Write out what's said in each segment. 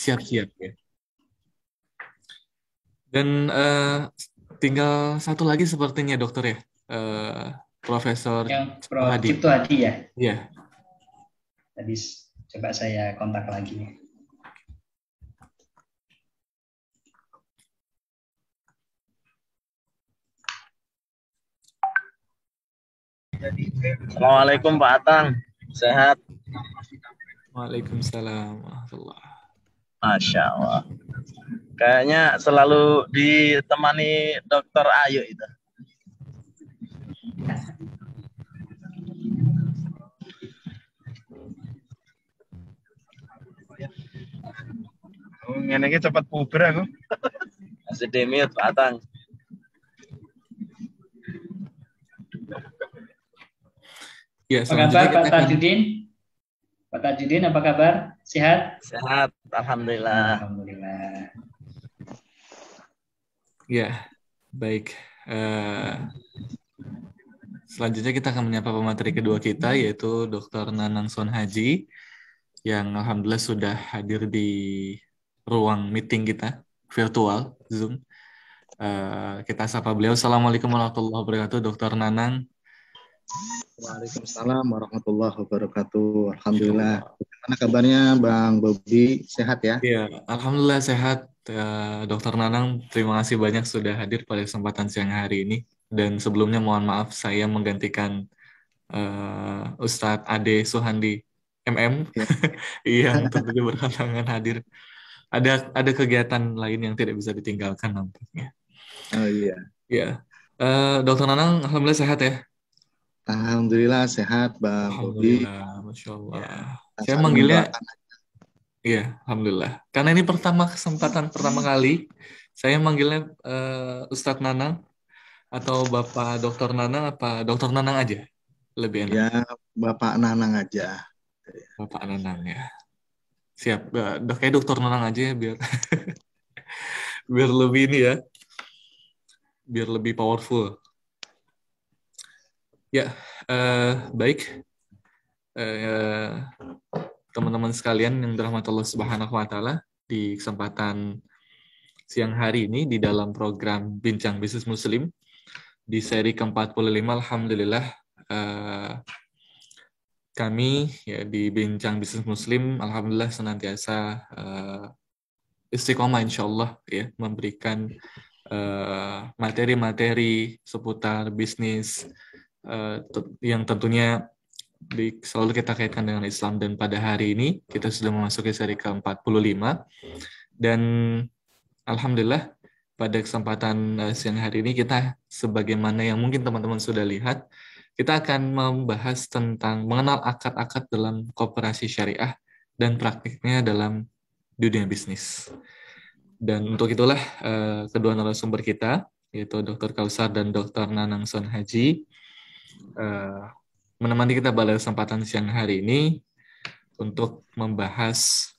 Siap-siap ya. Dan tinggal satu lagi sepertinya dokter ya, eh, Profesor Yang Cipto Prof. Hadi. Cipto Hadi ya. Iya, Tadi coba saya kontak lagi. Assalamualaikum Pak Atang, sehat? Waalaikumsalam warahmatullahi. Masya Allah. Kayaknya selalu ditemani Dokter Ayu itu. Ngene iki cepet puber aku. Masih di mute Pak Atang. Ya, Apa kabar selanjutnya kita Pak akan Tajudin? Pak Tajudin apa kabar? Sehat? Sehat, Alhamdulillah. Alhamdulillah. ya baik. Selanjutnya kita akan menyapa pemateri kedua kita yaitu Dr. Nanang Son Haji yang alhamdulillah sudah hadir di ruang meeting kita virtual Zoom. Kita sapa beliau. Assalamualaikum warahmatullahi wabarakatuh, Dr. Nanang. Waalaikumsalam warahmatullahi wabarakatuh. Alhamdulillah. Bagaimana kabarnya Bang Bobi? Sehat ya? Ya, alhamdulillah sehat. Dr. Nanang, terima kasih banyak sudah hadir pada kesempatan siang hari ini. Dan sebelumnya mohon maaf saya menggantikan Ustadz Ade Suhandi MM Ya. yang tentunya berhalangan hadir. Ada kegiatan lain yang tidak bisa ditinggalkan nampaknya. Oh iya. Ya, Dr. Nanang, alhamdulillah sehat ya. Alhamdulillah sehat Bang Bobi. Alhamdulillah, masya Allah. Ya, Saya saling manggilnya, mendoakan. ya, alhamdulillah. Karena ini kesempatan pertama kali saya manggilnya Ustadz Nanang atau Bapak Dokter Nanang apa Dokter Nanang aja lebih enak. Ya, Bapak Nanang aja. Bapak Nanang ya. Siap. Kayak Dokter Nanang aja ya biar biar lebih ini ya. Biar lebih powerful. Ya, baik. Teman-teman sekalian yang dirahmati Allah Subhanahu wa taala, di kesempatan siang hari ini di dalam program Bincang Bisnis Muslim di seri ke-45, alhamdulillah kami ya di Bincang Bisnis Muslim alhamdulillah senantiasa istiqomah insyaallah ya memberikan materi-materi seputar bisnis yang tentunya selalu kita kaitkan dengan Islam, dan pada hari ini kita sudah memasuki seri ke-45 dan alhamdulillah pada kesempatan siang hari ini kita sebagaimana yang mungkin teman-teman sudah lihat, kita akan membahas tentang mengenal akad-akad dalam koperasi syariah dan praktiknya dalam dunia bisnis. Dan untuk itulah kedua narasumber kita yaitu Dr. Kausar dan Dr. Nanang Son Haji menemani kita pada kesempatan siang hari ini untuk membahas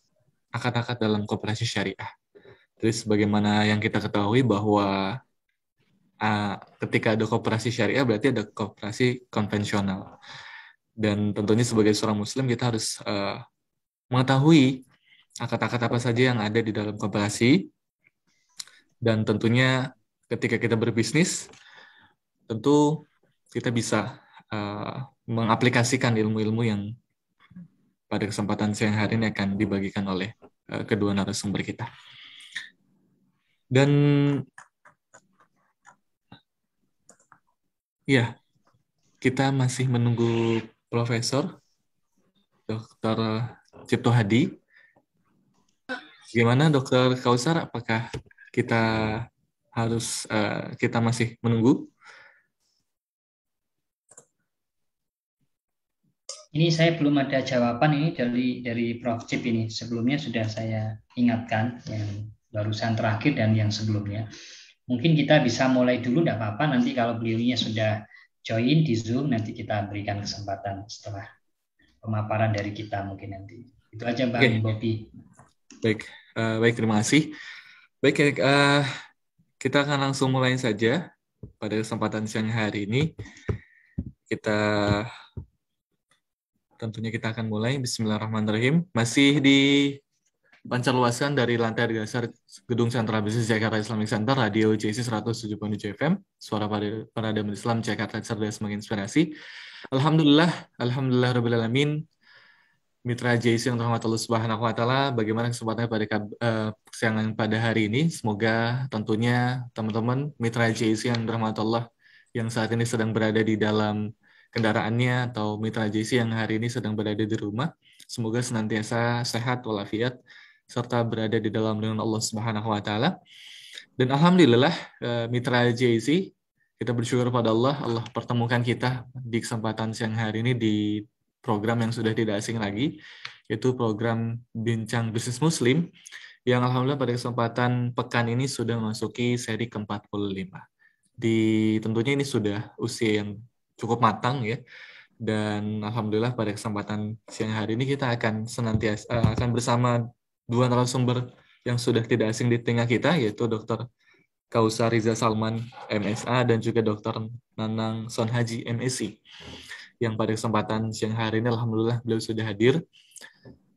akad-akad dalam koperasi syariah. Jadi sebagaimana yang kita ketahui bahwa ketika ada koperasi syariah berarti ada koperasi konvensional. Dan tentunya sebagai seorang muslim kita harus mengetahui akad-akad apa saja yang ada di dalam koperasi. Dan tentunya ketika kita berbisnis, tentu kita bisa mengaplikasikan ilmu-ilmu yang pada kesempatan siang hari ini akan dibagikan oleh kedua narasumber kita. Dan ya, kita masih menunggu Profesor Dr. Cipto Hadi. Gimana Dr. Kausar, apakah kita kita masih menunggu? Ini saya belum ada jawaban ini dari Prof. Cip ini. Sebelumnya sudah saya ingatkan yang barusan terakhir dan yang sebelumnya. Mungkin kita bisa mulai dulu, tidak apa-apa. Nanti kalau beliaunya sudah join di Zoom, nanti kita berikan kesempatan setelah pemaparan dari kita mungkin nanti. Itu aja Bang Bobi. Baik, terima kasih. Baik, kita akan langsung mulai saja pada kesempatan siang hari ini. Tentunya kita akan mulai. Bismillahirrahmanirrahim. Masih di pancarluaskan dari lantai dasar Gedung Sentra Bisnis Jakarta Islamic Center, Radio JC 107.7 FM, suara peradaban Islam Jakarta cerdas menginspirasi. Alhamdulillah, Rabbil Alamin. Mitra JC yang rahmat Allah Subhanahu wa Ta'ala, bagaimana kesempatannya pada kesiangan pada hari ini? Semoga tentunya teman-teman Mitra JC yang rahmat Allah yang saat ini sedang berada di dalam kendaraannya atau Mitra JC yang hari ini sedang berada di rumah, semoga senantiasa sehat walafiat serta berada di dalam lindungan Allah Subhanahu wa Ta'ala. Dan alhamdulillah Mitra JC, kita bersyukur pada Allah pertemukan kita di kesempatan siang hari ini di program yang sudah tidak asing lagi, yaitu program Bincang Bisnis Muslim, yang alhamdulillah pada kesempatan pekan ini sudah memasuki seri ke-45. Tentunya ini sudah usia yang cukup matang ya, dan alhamdulillah pada kesempatan siang hari ini kita akan akan bersama dua narasumber yang sudah tidak asing di tengah kita, yaitu Dr. Kausar Riza Salman, MSA, dan juga Dr. Nanang Son Haji, MSc. Yang pada kesempatan siang hari ini alhamdulillah beliau sudah hadir.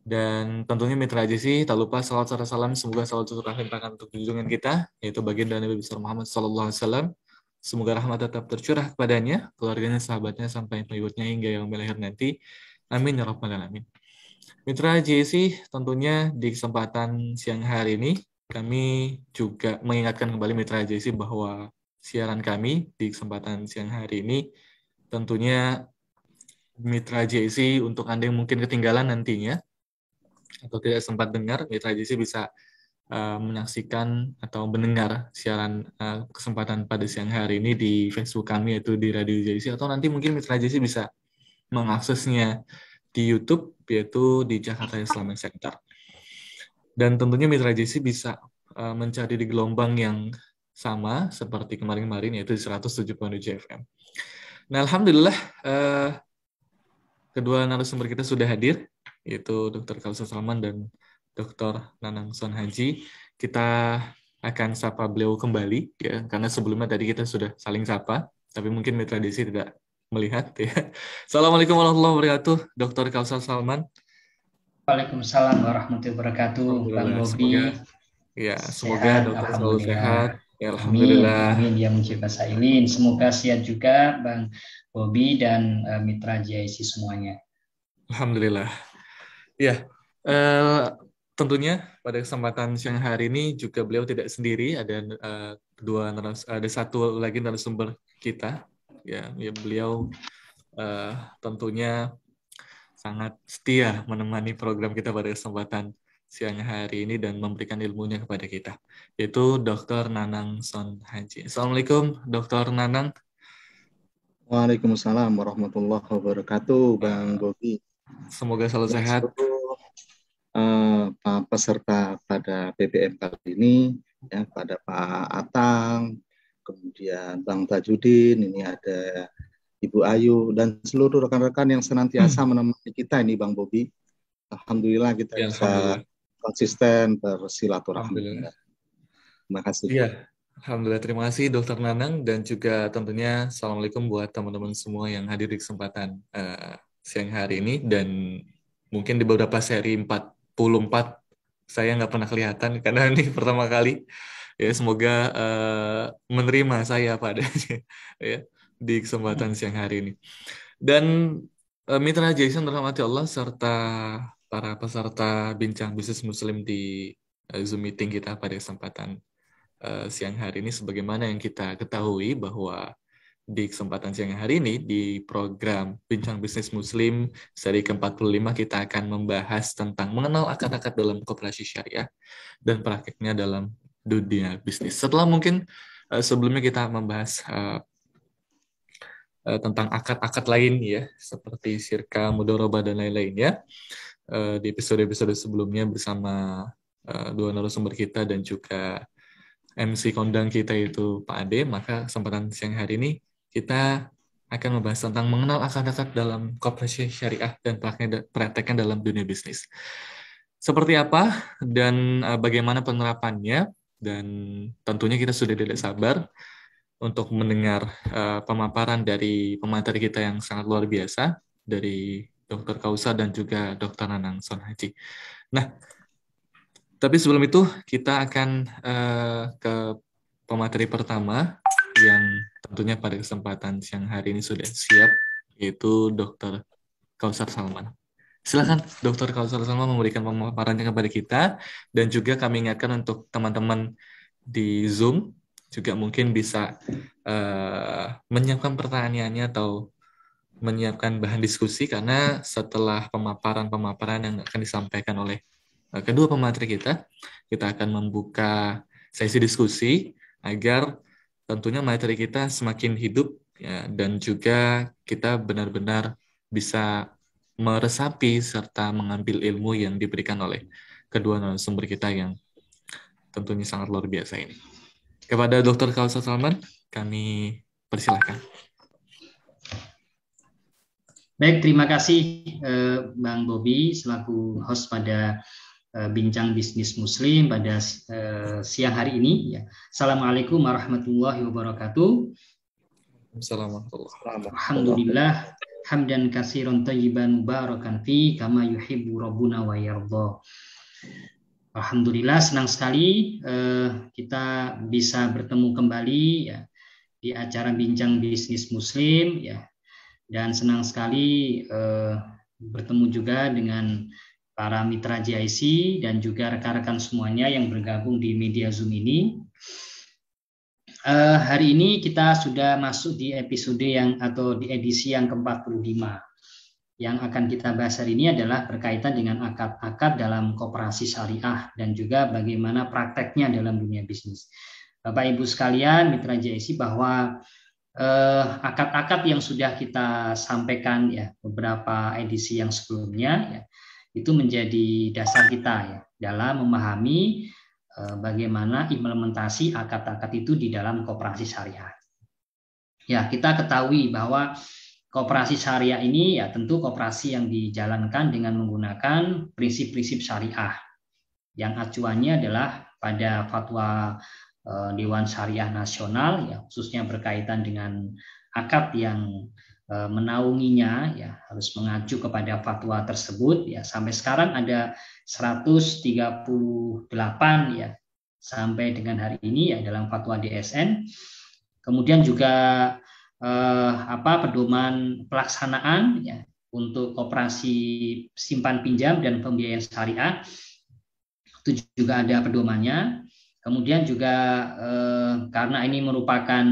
Dan tentunya Mitra JC, tak lupa salawat serta salam semoga selalu tercurahkan untuk junjungan kita, yaitu baginda Nabi besar Muhammad SAW. Semoga rahmat tetap tercurah kepadanya, keluarganya, sahabatnya, sampai pengikutnya hingga yaumil akhir nanti. Amin ya rabbal alamin. Mitra JC, tentunya di kesempatan siang hari ini kami juga mengingatkan kembali Mitra JC bahwa siaran kami di kesempatan siang hari ini tentunya Mitra JC, untuk Anda yang mungkin ketinggalan nantinya atau tidak sempat dengar, Mitra JC bisa menyaksikan atau mendengar siaran kesempatan pada siang hari ini di Facebook kami, yaitu di Radio JC, atau nanti mungkin Mitra JC bisa mengaksesnya di YouTube, yaitu di Jakarta Islamic Center. Dan tentunya Mitra JC bisa mencari di gelombang yang sama seperti kemarin-kemarin, yaitu di 107.7 FM. Nah, alhamdulillah kedua narasumber kita sudah hadir, yaitu Dr. Kausar Salman dan Dr. Nanang Son Haji. Kita akan sapa beliau kembali, ya, karena sebelumnya tadi kita sudah saling sapa, tapi mungkin Mitra JC tidak melihat. Ya. Assalamualaikum warahmatullahi wabarakatuh, Dr. Kausar Salman. Waalaikumsalam warahmatullahi wabarakatuh, Bang Bobi. Semoga dokter selalu sehat. Ya, alhamdulillah. Amin ya mujibah sailin. Semoga sehat juga Bang Bobi dan Mitra JC semuanya. Alhamdulillah. Ya, tentunya pada kesempatan siang hari ini juga beliau tidak sendiri. Ada satu lagi narasumber kita. Ya beliau tentunya sangat setia menemani program kita pada kesempatan siang hari ini dan memberikan ilmunya kepada kita, yaitu Dr. Nanang Son Haji. Assalamualaikum, Dr. Nanang. Waalaikumsalam warahmatullahi wabarakatuh, Bang Bobi. Semoga selalu sehat. Peserta pada BBM kali ini, ya, pada Pak Atang, kemudian Bang Tajudin, ini ada Ibu Ayu, dan seluruh rekan-rekan yang senantiasa menemani kita ini, Bang Bobi. Alhamdulillah kita ya, bisa konsisten bersilaturahmi. Terima kasih. Ya, alhamdulillah, terima kasih Dr. Nanang, dan juga tentunya assalamualaikum buat teman-teman semua yang hadir di kesempatan siang hari ini. Dan mungkin di beberapa seri 44 saya nggak pernah kelihatan karena ini pertama kali. Ya, semoga menerima saya padanya ya di kesempatan siang hari ini. Dan Mitra JC yang dirahmati Allah serta para peserta Bincang Bisnis Muslim di Zoom meeting kita pada kesempatan siang hari ini, sebagaimana yang kita ketahui bahwa di kesempatan siang hari ini di program Bincang Bisnis Muslim seri ke-45 kita akan membahas tentang mengenal akad-akad dalam koperasi syariah dan praktiknya dalam dunia bisnis. Setelah mungkin sebelumnya kita membahas tentang akad-akad lain ya, seperti syirka, mudharabah, dan lain-lainnya di episode-episode sebelumnya bersama dua narasumber kita dan juga MC kondang kita itu Pak Ade, maka kesempatan siang hari ini kita akan membahas tentang mengenal akad-akad dalam koperasi syariah dan prakteknya dalam dunia bisnis. Seperti apa dan bagaimana penerapannya, dan tentunya kita sudah tidak sabar untuk mendengar pemaparan dari pemateri kita yang sangat luar biasa dari Dr. Kausar dan juga Dr. Nanang Son Haji. Nah, Tapi sebelum itu kita akan ke pemateri pertama yang tentunya pada kesempatan siang hari ini sudah siap, yaitu Dr. Kausar Salman. Silakan Dr. Kausar Salman memberikan pemaparannya kepada kita, dan juga kami ingatkan untuk teman-teman di Zoom juga mungkin bisa menyiapkan pertanyaannya atau menyiapkan bahan diskusi, karena setelah pemaparan yang akan disampaikan oleh kedua pemateri kita akan membuka sesi diskusi agar tentunya materi kita semakin hidup ya, dan juga kita benar-benar bisa meresapi serta mengambil ilmu yang diberikan oleh kedua narasumber kita yang tentunya sangat luar biasa ini. Kepada Dr. Kausar Salman, kami persilahkan. Baik, terima kasih Bang Bobi selaku host pada Bincang Bisnis Muslim pada siang hari ini. Assalamualaikum warahmatullahi wabarakatuh. Alhamdulillah, hamdan katsiran thayyiban mubarakan fi kama yuhibbu rabbuna wa yardha. Alhamdulillah, senang sekali kita bisa bertemu kembali ya di acara Bincang Bisnis Muslim ya, dan senang sekali bertemu juga dengan para mitra GIC dan juga rekan-rekan semuanya yang bergabung di media Zoom ini. Hari ini kita sudah masuk di episode atau di edisi yang ke-45. Yang akan kita bahas hari ini adalah berkaitan dengan akad-akad dalam koperasi syariah dan juga bagaimana prakteknya dalam dunia bisnis. Bapak Ibu sekalian, mitra GIC, bahwa akad-akad yang sudah kita sampaikan ya beberapa edisi yang sebelumnya ya, itu menjadi dasar kita ya dalam memahami bagaimana implementasi akad-akad itu di dalam koperasi syariah. Ya, kita ketahui bahwa koperasi syariah ini ya tentu koperasi yang dijalankan dengan menggunakan prinsip-prinsip syariah yang acuannya adalah pada fatwa Dewan Syariah Nasional ya, khususnya berkaitan dengan akad yang menaunginya ya harus mengacu kepada fatwa tersebut ya. Sampai sekarang ada 138 ya sampai dengan hari ini ya dalam fatwa DSN. Kemudian juga pedoman pelaksanaan ya untuk koperasi simpan pinjam dan pembiayaan syariah itu juga ada pedomannya. Kemudian juga karena ini merupakan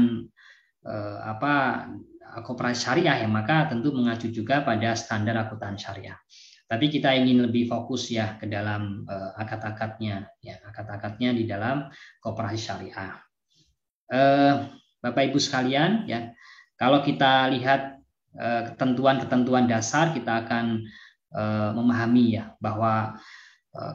koperasi syariah ya, maka tentu mengacu juga pada standar akuntan syariah. Tapi kita ingin lebih fokus ya ke dalam akad-akadnya ya, akad-akadnya di dalam koperasi syariah. Bapak Ibu sekalian ya, kalau kita lihat ketentuan-ketentuan dasar, kita akan memahami ya bahwa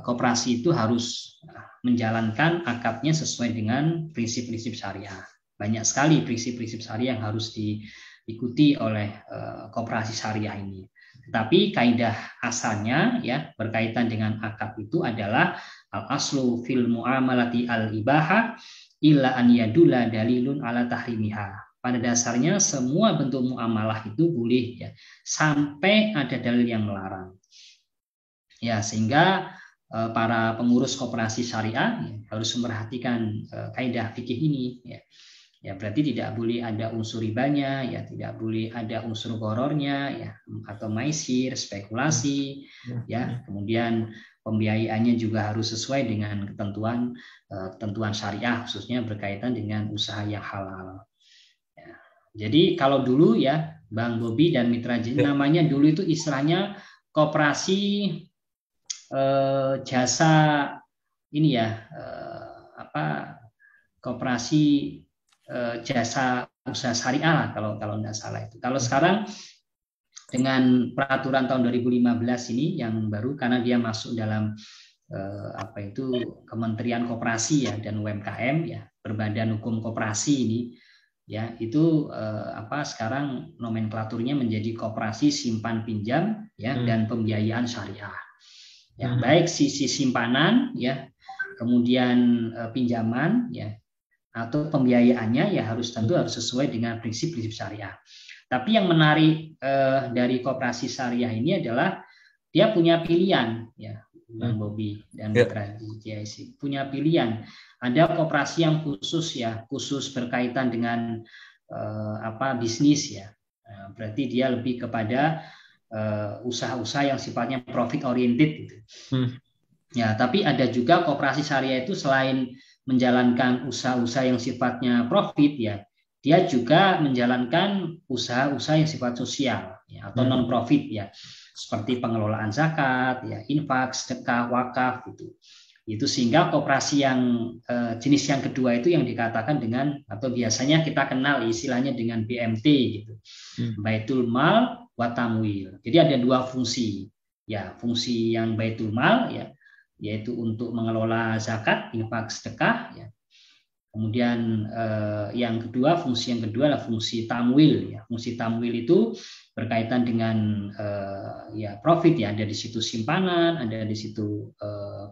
koperasi itu harus menjalankan akadnya sesuai dengan prinsip-prinsip syariah. Banyak sekali prinsip-prinsip syariah yang harus diikuti oleh koperasi syariah ini. Tetapi kaidah asalnya ya berkaitan dengan akad itu adalah al-aslu fil muamalati al-ibahah illa an yadulla dalilun ala tahrimiha. Pada dasarnya semua bentuk muamalah itu boleh ya sampai ada dalil yang melarang. Ya, sehingga para pengurus koperasi syariah ya, harus memperhatikan kaidah fikih ini ya. Ya, berarti tidak boleh ada unsur ribanya, ya tidak boleh ada unsur gorornya, ya atau maisir, spekulasi, ya. Kemudian pembiayaannya juga harus sesuai dengan ketentuan syariah, khususnya berkaitan dengan usaha yang halal. Ya. Jadi kalau dulu ya, Bang Bobi dan Mitra Jin, namanya dulu itu istilahnya koperasi jasa ini ya, koperasi jasa usaha syariah lah kalau tidak salah itu. Kalau sekarang dengan peraturan tahun 2015 ini yang baru, karena dia masuk dalam Kementerian Koperasi ya dan UMKM ya, Berbadan Hukum Koperasi ini ya, itu sekarang nomenklaturnya menjadi koperasi simpan pinjam ya dan pembiayaan syariah. Ya, baik sisi simpanan ya, kemudian pinjaman ya, atau pembiayaannya ya tentu harus sesuai dengan prinsip-prinsip syariah. Tapi yang menarik dari koperasi syariah ini adalah dia punya pilihan ya, Bang Bobi dan Ya. Mitra GIC. Punya pilihan. Ada koperasi yang khusus berkaitan dengan bisnis ya. Berarti dia lebih kepada usaha-usaha yang sifatnya profit oriented gitu. Ya, tapi ada juga koperasi syariah itu selain menjalankan usaha-usaha yang sifatnya profit ya, dia juga menjalankan usaha-usaha yang sifat sosial ya, atau non profit ya, seperti pengelolaan zakat ya, infak, sedekah, wakaf gitu. Itu sehingga koperasi yang jenis yang kedua itu yang dikatakan dengan, atau biasanya kita kenal istilahnya dengan BMT gitu. Baitul Mal wa Tamwil. Jadi ada dua fungsi. Ya, fungsi yang Baitul Mal ya, yaitu untuk mengelola zakat, infak, sedekah ya. Kemudian fungsi yang kedua adalah fungsi tamwil ya. Fungsi tamwil itu berkaitan dengan profit ya, ada di situ simpanan, ada di situ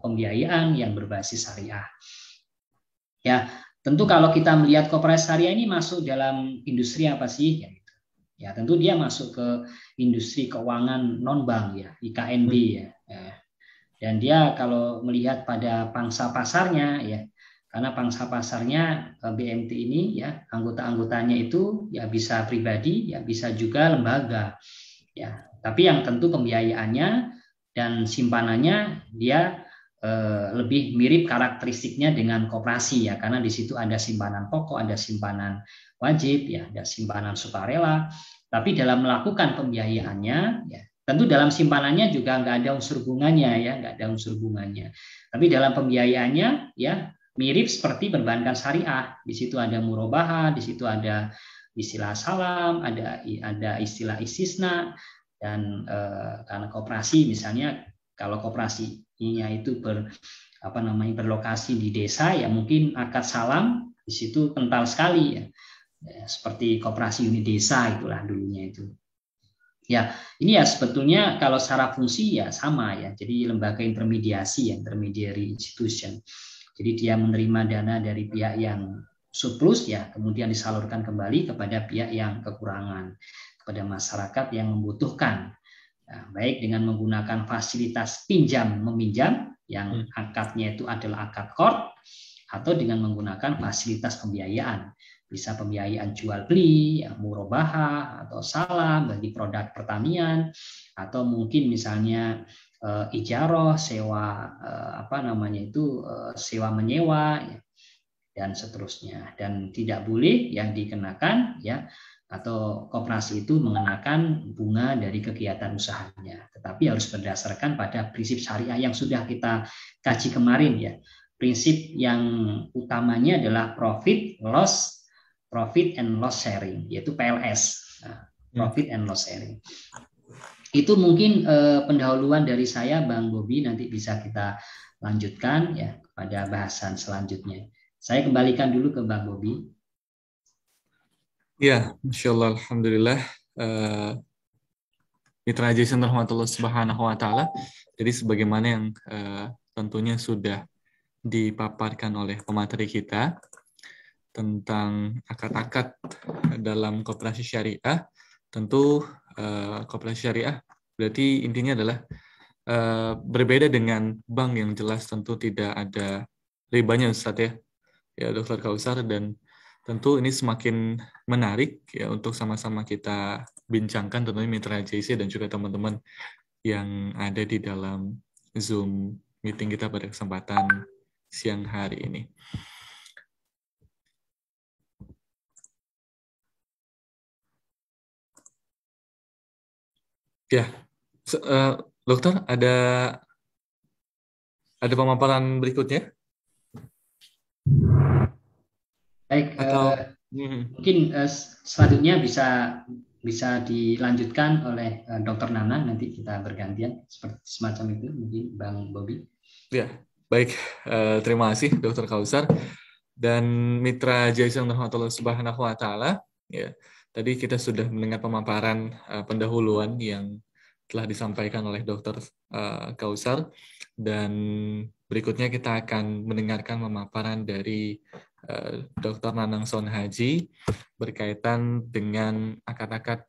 pembiayaan yang berbasis syariah. Ya, tentu kalau kita melihat koperasi syariah ini masuk dalam industri apa sih ya, gitu. Ya, tentu dia masuk ke industri keuangan non bank ya, IKNB ya. Dan dia kalau melihat pada pangsa pasarnya ya, karena pangsa pasarnya BMT ini ya, anggota-anggotanya itu ya bisa pribadi ya, bisa juga lembaga ya. Tapi yang tentu pembiayaannya dan simpanannya dia lebih mirip karakteristiknya dengan koperasi ya, karena di situ ada simpanan pokok, ada simpanan wajib ya, ada simpanan sukarela. Tapi dalam melakukan pembiayaannya ya, tentu dalam simpanannya juga nggak ada unsur bunganya ya, nggak ada unsur bunganya. Tapi dalam pembiayaannya ya mirip seperti perbankan syariah. Di situ ada murabahah, di situ ada istilah salam, ada istilah istisna, dan karena koperasi misalnya, kalau koperasinya itu berlokasi di desa ya, mungkin akad salam di situ kental sekali ya. Seperti koperasi unit desa itulah dulunya itu. Ya, ini ya sebetulnya kalau secara fungsi ya sama ya. Jadi lembaga intermediasi ya, intermediary institution. Jadi dia menerima dana dari pihak yang surplus ya, kemudian disalurkan kembali kepada pihak yang kekurangan, kepada masyarakat yang membutuhkan. Nah, baik dengan menggunakan fasilitas pinjam meminjam yang akadnya itu adalah akad qard, atau dengan menggunakan fasilitas pembiayaan. Bisa pembiayaan jual beli, ya, murabahah atau salam bagi produk pertanian, atau mungkin misalnya ijaroh, sewa sewa menyewa ya, dan seterusnya. Dan tidak boleh yang dikenakan ya, atau koperasi itu mengenakan bunga dari kegiatan usahanya, tetapi harus berdasarkan pada prinsip syariah yang sudah kita kaji kemarin ya. Prinsip yang utamanya adalah profit and loss sharing, yaitu PLS. Nah, profit and loss sharing. Itu mungkin pendahuluan dari saya, Bang Bobi. Nanti bisa kita lanjutkan ya pada bahasan selanjutnya. Saya kembalikan dulu ke Bang Bobi. Ya, Masya Allah, Alhamdulillah. Mitra Jason rahmatullah subhanahu wa ta'ala. Jadi sebagaimana yang tentunya sudah dipaparkan oleh pemateri kita tentang akad-akad dalam koperasi syariah, tentu koperasi syariah berarti intinya adalah berbeda dengan bank yang jelas tentu tidak ada ribanya, Ustaz ya Dr. Kausar, dan tentu ini semakin menarik ya untuk sama-sama kita bincangkan tentunya Mitra JC dan juga teman-teman yang ada di dalam Zoom meeting kita pada kesempatan siang hari ini. Ya, Dokter, ada pemaparan berikutnya? Baik, atau mungkin selanjutnya bisa dilanjutkan oleh Dr. Nana, nanti kita bergantian seperti semacam itu, mungkin Bang Bobi. Ya, baik. Terima kasih Dr. Kausar dan Mitra Jason rahmatullah subhanahu wa ta'ala. Ya, tadi kita sudah mendengar pemaparan pendahuluan yang telah disampaikan oleh Dr. Kausar, dan berikutnya kita akan mendengarkan pemaparan dari Dr. Nanang Son Haji berkaitan dengan akad-akad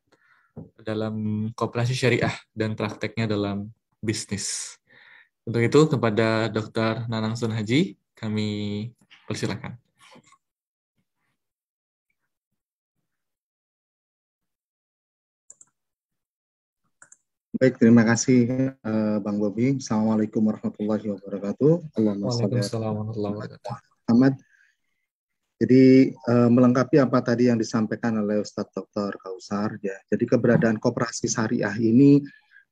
dalam koperasi syariah dan prakteknya dalam bisnis. Untuk itu kepada Dr. Nanang Sun Haji kami persilakan. Baik, terima kasih Bang Bobi. Assalamualaikum warahmatullahi wabarakatuh. Waalaikumsalam warahmatullahi wabarakatuh. Ahmad. Jadi melengkapi apa tadi yang disampaikan oleh Ustadz Dr. Kausar, ya. Jadi keberadaan koperasi syariah ini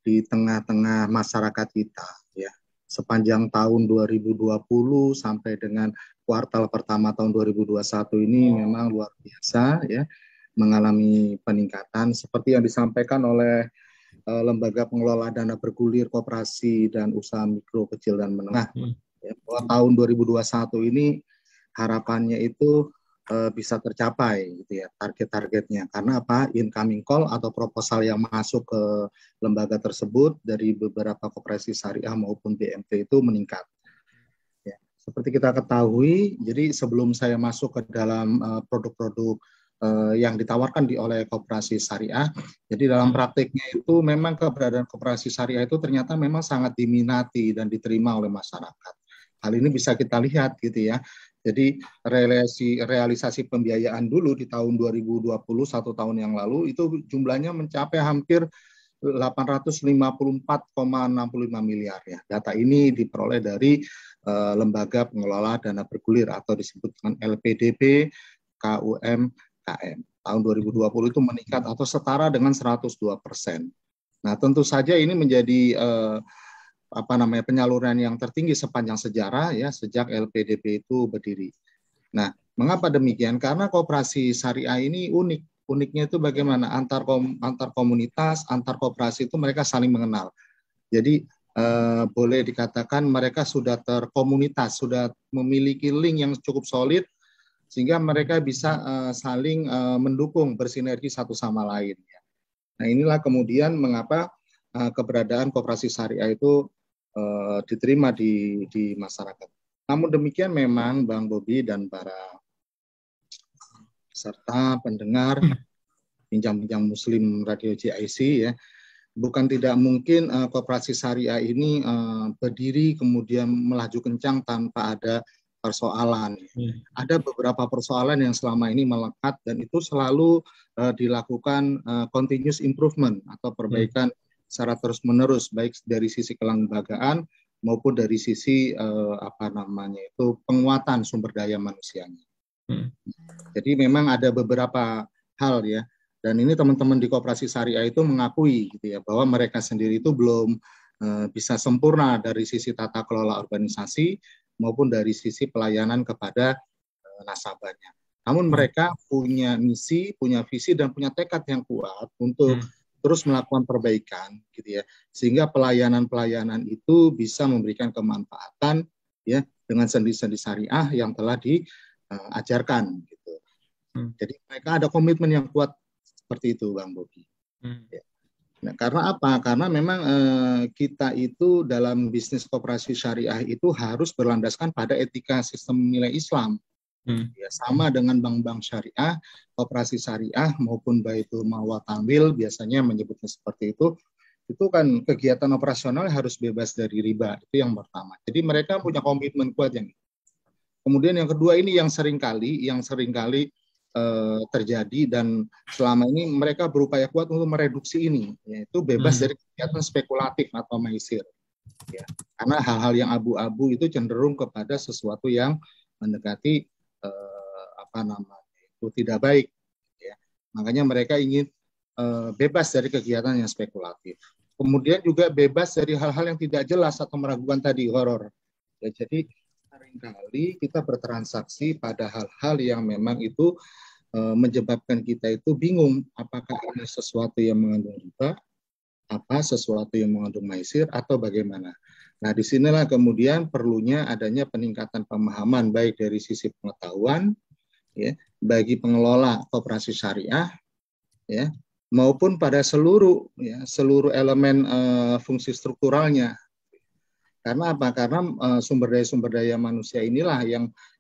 di tengah-tengah masyarakat kita, ya, sepanjang tahun 2020 sampai dengan kuartal pertama tahun 2021 ini memang luar biasa, ya, mengalami peningkatan seperti yang disampaikan oleh Lembaga Pengelola Dana Bergulir Koperasi dan Usaha Mikro, Kecil dan Menengah, ya, bahwa tahun 2021 ini harapannya itu bisa tercapai gitu ya, target-targetnya. Karena apa? Incoming call atau proposal yang masuk ke lembaga tersebut dari beberapa koperasi syariah maupun BMT itu meningkat. Ya, seperti kita ketahui, jadi sebelum saya masuk ke dalam produk-produk yang ditawarkan oleh koperasi syariah, jadi dalam praktiknya itu memang keberadaan koperasi syariah itu ternyata memang sangat diminati dan diterima oleh masyarakat. Hal ini bisa kita lihat gitu ya. Jadi realisasi pembiayaan dulu di tahun 2020, 1 tahun yang lalu, itu jumlahnya mencapai hampir 854,65 miliar ya. Data ini diperoleh dari Lembaga Pengelola Dana Bergulir atau disebut dengan LPDB KUMKM. Tahun 2020 itu meningkat atau setara dengan 102%. Nah, tentu saja ini menjadi penyaluran yang tertinggi sepanjang sejarah ya, sejak LPDB itu berdiri. Nah, mengapa demikian? Karena koperasi syariah ini unik. Uniknya itu bagaimana antar komunitas, antar koperasi itu mereka saling mengenal. Jadi boleh dikatakan mereka sudah terkomunitas, sudah memiliki link yang cukup solid sehingga mereka bisa saling mendukung, bersinergi satu sama lain. Nah, inilah kemudian mengapa keberadaan koperasi syariah itu diterima di masyarakat. Namun demikian memang Bang Bobi dan para peserta pendengar bincang-bincang Muslim Radio JIC ya, bukan tidak mungkin koperasi syariah ini berdiri kemudian melaju kencang tanpa ada persoalan. Ada beberapa persoalan yang selama ini melekat dan itu selalu dilakukan continuous improvement atau perbaikan secara terus-menerus, baik dari sisi kelembagaan maupun dari sisi penguatan sumber daya manusianya. Jadi memang ada beberapa hal ya, dan ini teman-teman di koperasi syariah itu mengakui gitu ya, bahwa mereka sendiri itu belum bisa sempurna dari sisi tata kelola organisasi maupun dari sisi pelayanan kepada nasabahnya. Namun mereka punya misi, punya visi dan punya tekad yang kuat untuk terus melakukan perbaikan gitu ya, sehingga pelayanan-pelayanan itu bisa memberikan kemanfaatan ya dengan sendi-sendi syariah yang telah diajarkan gitu. Jadi mereka ada komitmen yang kuat seperti itu Bang Bobi. Ya. Nah, karena apa? Karena memang kita itu dalam bisnis koperasi syariah itu harus berlandaskan pada etika sistem nilai Islam. Ya, sama dengan bank-bank syariah, koperasi syariah maupun Baitul Mal wa Tamwil biasanya menyebutnya seperti itu kan kegiatan operasional harus bebas dari riba, itu yang pertama. Jadi mereka punya komitmen kuat yang itu. Kemudian yang kedua ini yang seringkali terjadi dan selama ini mereka berupaya kuat untuk mereduksi ini, yaitu bebas dari kegiatan spekulatif atau maisir. Ya, karena hal-hal yang abu-abu itu cenderung kepada sesuatu yang mendekati itu tidak baik ya. Makanya mereka ingin bebas dari kegiatan yang spekulatif. Kemudian juga bebas dari hal-hal yang tidak jelas atau meragukan tadi, horor ya. Jadi seringkali kita bertransaksi pada hal-hal yang memang itu menyebabkan kita itu bingung apakah ini sesuatu yang mengandung riba, apa sesuatu yang mengandung maisir atau bagaimana. Nah, disinilah kemudian perlunya adanya peningkatan pemahaman baik dari sisi pengetahuan ya, bagi pengelola koperasi syariah ya, maupun pada seluruh elemen fungsi strukturalnya. Karena apa? Karena sumber daya manusia inilah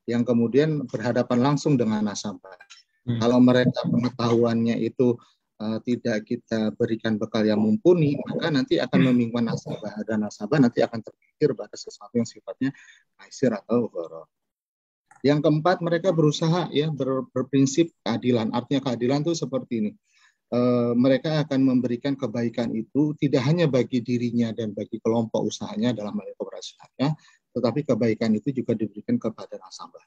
yang kemudian berhadapan langsung dengan nasabah. Kalau mereka pengetahuannya itu tidak kita berikan bekal yang mumpuni, maka nanti akan membingungkan nasabah, dan nasabah nanti akan terpikir pada sesuatu yang sifatnya maisir atau gharar. Yang keempat, mereka berusaha ya berprinsip keadilan. Artinya keadilan itu seperti ini. Mereka akan memberikan kebaikan itu tidak hanya bagi dirinya dan bagi kelompok usahanya dalam hal koperasinya, tetapi kebaikan itu juga diberikan kepada nasabah.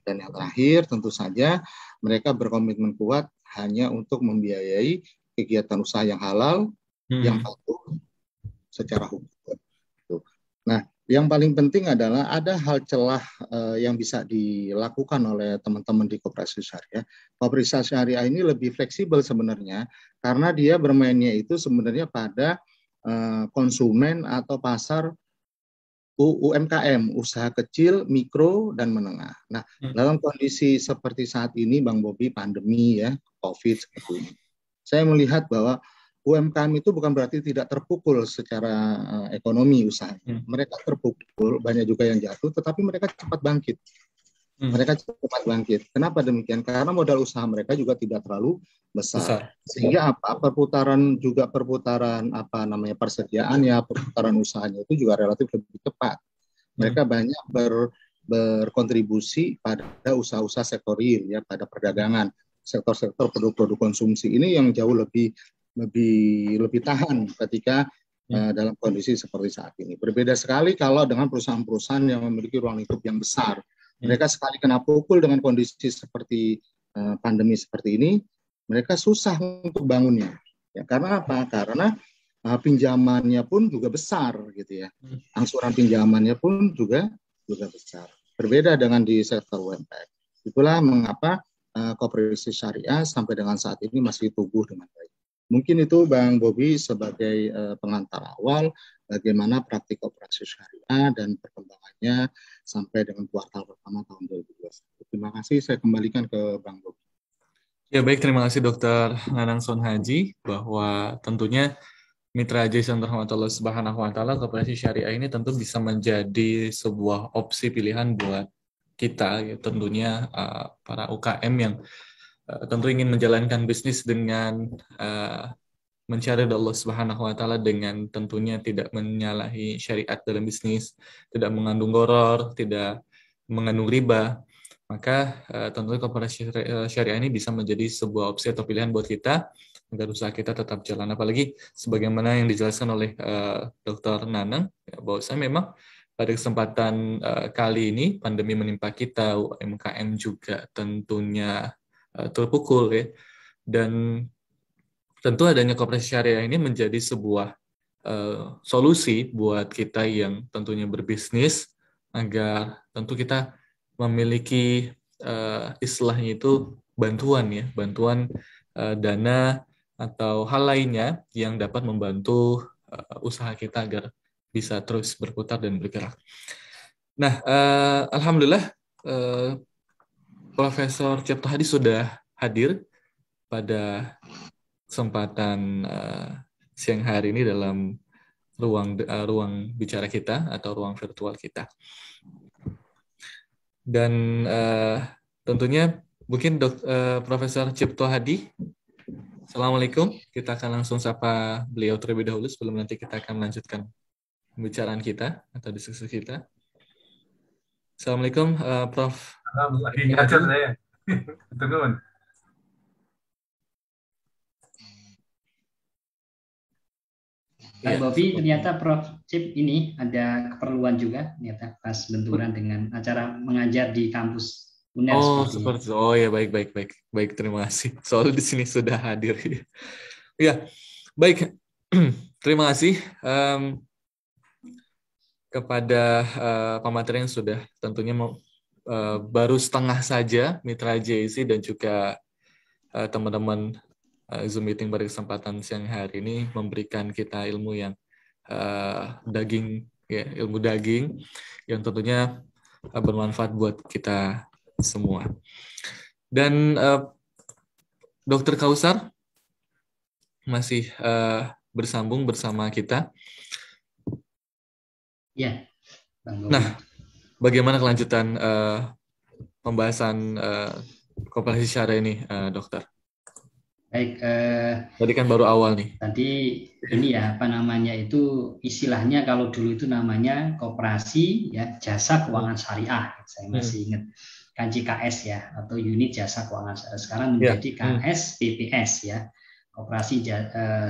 Dan yang terakhir, tentu saja mereka berkomitmen kuat hanya untuk membiayai kegiatan usaha yang halal, yang patuh secara hukum. Nah, yang paling penting adalah ada hal celah yang bisa dilakukan oleh teman-teman di koperasi syariah. Koperasi syariah ini lebih fleksibel sebenarnya karena dia bermainnya itu sebenarnya pada konsumen atau pasar UMKM, usaha kecil, mikro, dan menengah. Nah, dalam kondisi seperti saat ini, Bang Bobi, pandemi ya, COVID seperti ini, saya melihat bahwa UMKM itu bukan berarti tidak terpukul secara ekonomi usahanya. Mereka terpukul, banyak juga yang jatuh, tetapi mereka cepat bangkit. Mereka cepat bangkit. Kenapa demikian? Karena modal usaha mereka juga tidak terlalu besar. Sehingga perputaran persediaannya, perputaran usahanya itu juga relatif lebih cepat. Mereka banyak berkontribusi pada usaha-usaha sektor real ya, pada perdagangan, sektor-sektor produk-produk konsumsi ini yang jauh lebih tahan ketika dalam kondisi seperti saat ini. Berbeda sekali kalau dengan perusahaan-perusahaan yang memiliki ruang lingkup yang besar. Mereka sekali kena pukul dengan kondisi seperti pandemi seperti ini, mereka susah untuk bangunnya. Ya, karena apa? Karena pinjamannya pun juga besar, gitu ya. Angsuran pinjamannya pun juga besar. Berbeda dengan di sektor UMKM. Itulah mengapa koperasi syariah sampai dengan saat ini masih tumbuh dengan baik. Mungkin itu Bang Bobi sebagai pengantar awal bagaimana praktik koperasi syariah dan perkembangannya sampai dengan kuartal pertama tahun 2021. Terima kasih, saya kembalikan ke Bang Bobi. Ya baik, terima kasih Dr. Nanang Son Haji, bahwa tentunya Mitra Haji yang dirahmati Allah Subhanahu wa Ta'ala, koperasi syariah ini tentu bisa menjadi sebuah opsi pilihan buat kita, ya, tentunya para UKM yang tentu ingin menjalankan bisnis dengan mencari Allah Subhanahu wa Ta'ala dengan tentunya tidak menyalahi syariat dalam bisnis, tidak mengandung gharar, tidak mengandung riba, maka tentunya koperasi syariah ini bisa menjadi sebuah opsi atau pilihan buat kita agar usaha kita tetap jalan. Apalagi sebagaimana yang dijelaskan oleh Dr. Nanang, ya, bahwa saya memang pada kesempatan kali ini pandemi menimpa kita, UMKM juga tentunya terpukul ya, dan tentu adanya koperasi syariah ini menjadi sebuah solusi buat kita yang tentunya berbisnis agar tentu kita memiliki istilahnya itu bantuan ya, bantuan dana atau hal lainnya yang dapat membantu usaha kita agar bisa terus berputar dan bergerak. Nah, alhamdulillah Profesor Cipto Hadi sudah hadir pada kesempatan siang hari ini dalam ruang bicara kita atau ruang virtual kita. Dan tentunya mungkin Profesor Cipto Hadi, Assalamualaikum. Kita akan langsung sapa beliau terlebih dahulu sebelum nanti kita akan melanjutkan pembicaraan kita atau diskusi kita. Assalamualaikum, Prof. Lagi ngajar saya. Tunggu. Pak Bobi, ternyata Prof. Cip ini ada keperluan juga, ternyata pas benturan dengan acara mengajar di kampus UNER. Seperti itu. Oh ya, baik, terima kasih. Soalnya di sini sudah hadir. Ya, baik. Terima kasih kepada pemateri yang sudah tentunya baru setengah saja Mitra JC dan juga teman-teman Zoom meeting pada kesempatan siang hari ini memberikan kita ilmu yang daging, ya, ilmu daging yang tentunya bermanfaat buat kita semua. Dan Dr. Kausar masih bersambung bersama kita. Ya, Bang Bobi. Nah, bagaimana kelanjutan pembahasan koperasi syariah ini, Dokter? Baik, Tadi kan baru awal nih. tadi ini ya apa namanya itu istilahnya kalau dulu itu namanya koperasi ya jasa keuangan syariah, saya masih ingat kan JKS ya atau unit jasa keuangan syariah, sekarang menjadi KS BPS ya, koperasi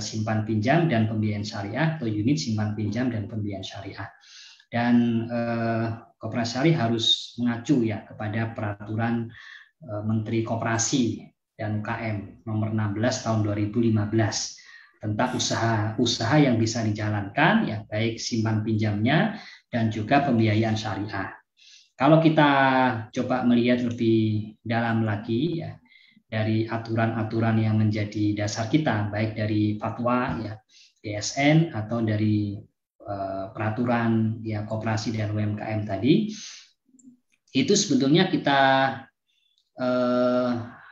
simpan pinjam dan pembiayaan syariah atau unit simpan pinjam dan pembiayaan syariah. Dan koperasi syariah harus mengacu ya kepada peraturan Menteri Koperasi dan UKM nomor 16 tahun 2015 tentang usaha yang bisa dijalankan ya baik simpan pinjamnya dan juga pembiayaan syariah. Kalau kita coba melihat lebih dalam lagi ya dari aturan-aturan yang menjadi dasar kita baik dari fatwa ya DSN atau dari peraturan ya koperasi dan UMKM tadi, itu sebetulnya kita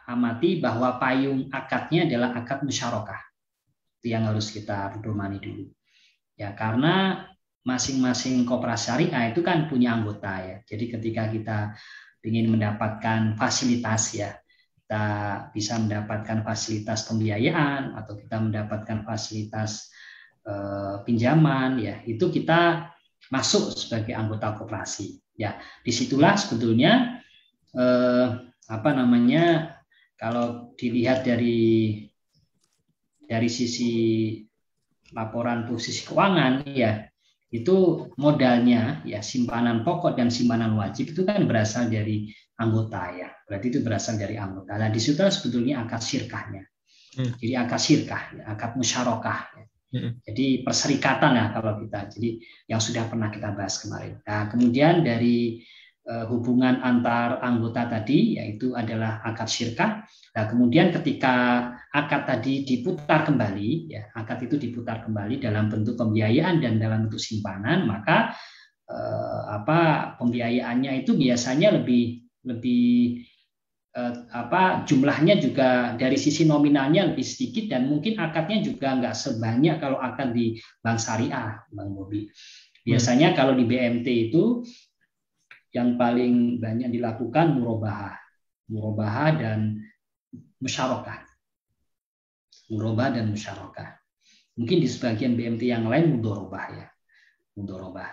amati bahwa payung akadnya adalah akad musyarakah. Itu yang harus kita pedomani dulu. Ya, karena masing-masing koperasi syariah itu kan punya anggota ya. Jadi ketika kita ingin mendapatkan fasilitas ya, kita bisa mendapatkan fasilitas pembiayaan atau kita mendapatkan fasilitas pinjaman ya, itu kita masuk sebagai anggota koperasi. Ya, disitulah sebetulnya kalau dilihat dari sisi laporan posisi keuangan ya, itu modalnya ya simpanan pokok dan simpanan wajib itu kan berasal dari anggota ya, berarti itu berasal dari anggota. Nah, di situ sebetulnya akad syirkahnya. Jadi akad syirkah, ya, akad musyarakah. Ya. Jadi perserikatan ya kalau kita. Jadi yang sudah pernah kita bahas kemarin. Nah, kemudian dari hubungan antar anggota tadi yaitu adalah akad syirkah. Nah, kemudian ketika akad tadi diputar kembali, ya akad itu diputar kembali dalam bentuk pembiayaan dan dalam bentuk simpanan, maka pembiayaannya itu biasanya lebih jumlahnya juga dari sisi nominalnya lebih sedikit dan mungkin akadnya juga nggak sebanyak kalau akad di bank syariah, Bang Bobi. Biasanya kalau di BMT itu yang paling banyak dilakukan murabahah dan musyarakah. Murabahah dan musyarakah. Mungkin di sebagian BMT yang lain mudharabah ya. Mudharabah.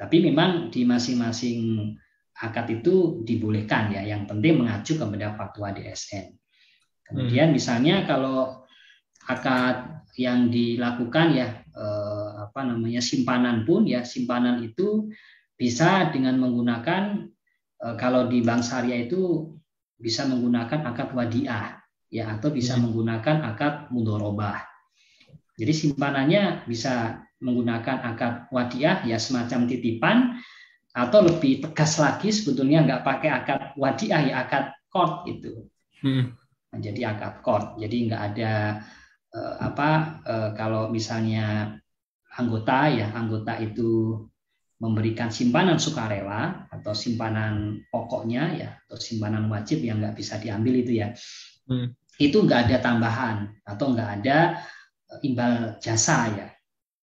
Tapi memang di masing-masing akad itu dibolehkan ya. Yang penting mengacu kepada fatwa DSN. Kemudian misalnya kalau akad yang dilakukan ya simpanan pun ya, simpanan itu bisa dengan menggunakan kalau di bank syariah itu bisa menggunakan akad wadiah ya atau bisa menggunakan akad mudharabah. Jadi simpanannya bisa menggunakan akad wadiah ya semacam titipan, atau lebih tegas lagi sebetulnya nggak pakai akad wadiah ya akad qard itu. Jadi akad qard. Jadi nggak ada kalau misalnya anggota itu memberikan simpanan sukarela atau simpanan pokoknya ya atau simpanan wajib yang nggak bisa diambil itu ya, itu nggak ada tambahan atau nggak ada imbal jasa ya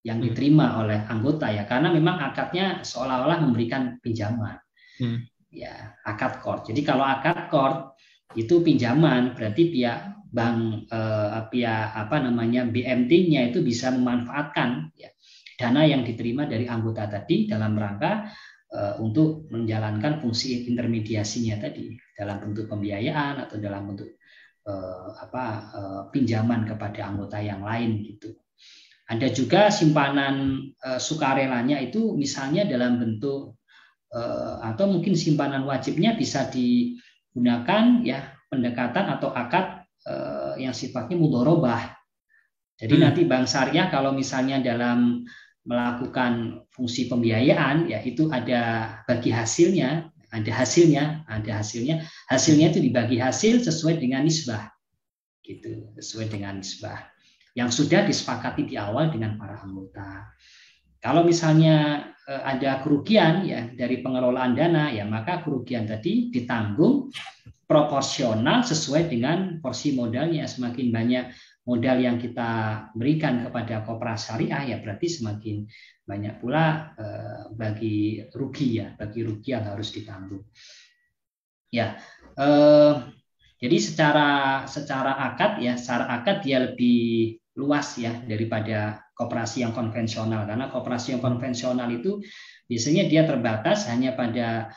yang diterima oleh anggota ya, karena memang akadnya seolah-olah memberikan pinjaman ya akad qard. Jadi kalau akad qard itu pinjaman berarti pihak bank BMT-nya itu bisa memanfaatkan ya dana yang diterima dari anggota tadi dalam rangka untuk menjalankan fungsi intermediasinya tadi dalam bentuk pembiayaan atau dalam bentuk pinjaman kepada anggota yang lain gitu. Ada juga simpanan sukarelanya itu misalnya dalam bentuk atau mungkin simpanan wajibnya bisa digunakan ya pendekatan atau akad yang sifatnya mudharabah. Jadi nanti bank syariah kalau misalnya dalam melakukan fungsi pembiayaan ya itu ada bagi hasilnya, hasilnya itu dibagi hasil sesuai dengan nisbah gitu, sesuai dengan nisbah yang sudah disepakati di awal dengan para anggota. Kalau misalnya ada kerugian ya dari pengelolaan dana ya maka kerugian tadi ditanggung proporsional sesuai dengan porsi modalnya. Semakin banyak modal yang kita berikan kepada koperasi syariah ya berarti semakin banyak pula bagi rugi yang harus ditanggung. Ya, Jadi secara akad dia lebih luas ya daripada koperasi yang konvensional, karena koperasi yang konvensional itu biasanya dia terbatas hanya pada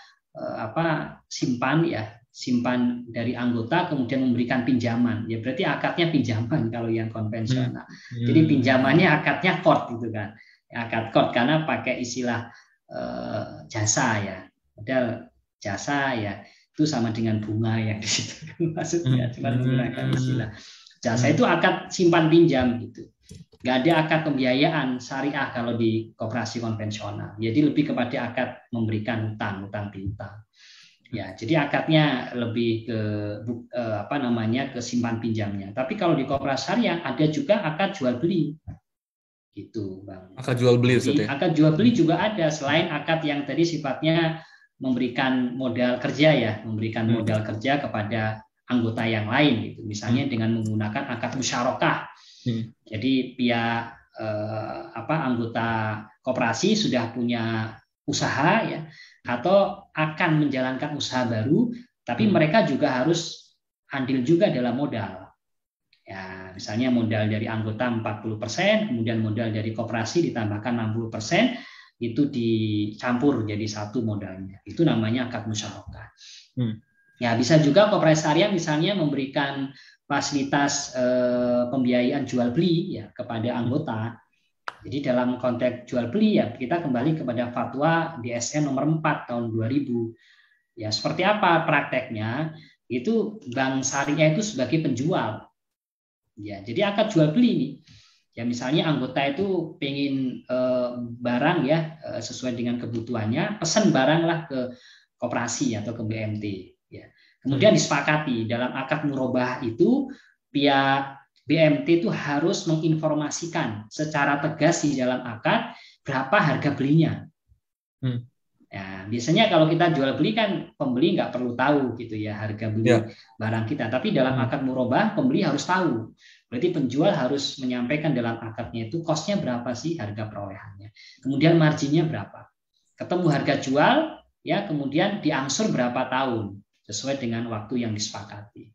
simpan dari anggota kemudian memberikan pinjaman. Ya berarti akadnya pinjaman kalau yang konvensional. Jadi pinjamannya akadnya court gitu kan. Akad court karena pakai istilah jasa ya. Padahal jasa ya itu sama dengan bunga yang di situ. Maksudnya cuma menggunakan istilah. Jasa itu akad simpan pinjam gitu. Nggak ada akad pembiayaan syariah kalau di koperasi konvensional. Jadi lebih kepada akad memberikan utang piutang. Ya, jadi akadnya lebih ke ke simpan pinjamnya. Tapi kalau di koperasi syariah ada juga akad jual beli. Gitu, Bang. Akad jual beli. Jadi, akad jual beli juga ada selain akad yang tadi sifatnya memberikan modal kerja ya, memberikan modal kerja kepada anggota yang lain gitu. Misalnya dengan menggunakan akad musyarakah. Jadi pihak anggota koperasi sudah punya usaha ya atau akan menjalankan usaha baru, tapi mereka juga harus andil juga dalam modal. Ya, misalnya modal dari anggota 40%, kemudian modal dari koperasi ditambahkan 60%, itu dicampur jadi satu modalnya. Itu namanya akad musyarakah. Ya, bisa juga koperasi syariah misalnya memberikan fasilitas pembiayaan jual beli ya kepada anggota. Jadi dalam konteks jual beli ya kita kembali kepada fatwa DSN nomor 4 tahun 2000. Ya, seperti apa prakteknya? Itu bank syariah itu sebagai penjual. Ya, jadi akad jual beli nih. Ya misalnya anggota itu pengen barang ya sesuai dengan kebutuhannya, pesan barang lah ke koperasi atau ke BMT. Ya. Kemudian disepakati dalam akad murabah itu pihak BMT itu harus menginformasikan secara tegas di dalam akad berapa harga belinya. Ya, biasanya kalau kita jual beli kan pembeli nggak perlu tahu gitu ya harga beli barang kita. Tapi dalam akad murabah pembeli harus tahu. Berarti penjual harus menyampaikan dalam akadnya itu cost-nya berapa sih harga perolehannya. Kemudian marginnya berapa. Ketemu harga jual ya kemudian diangsur berapa tahun sesuai dengan waktu yang disepakati.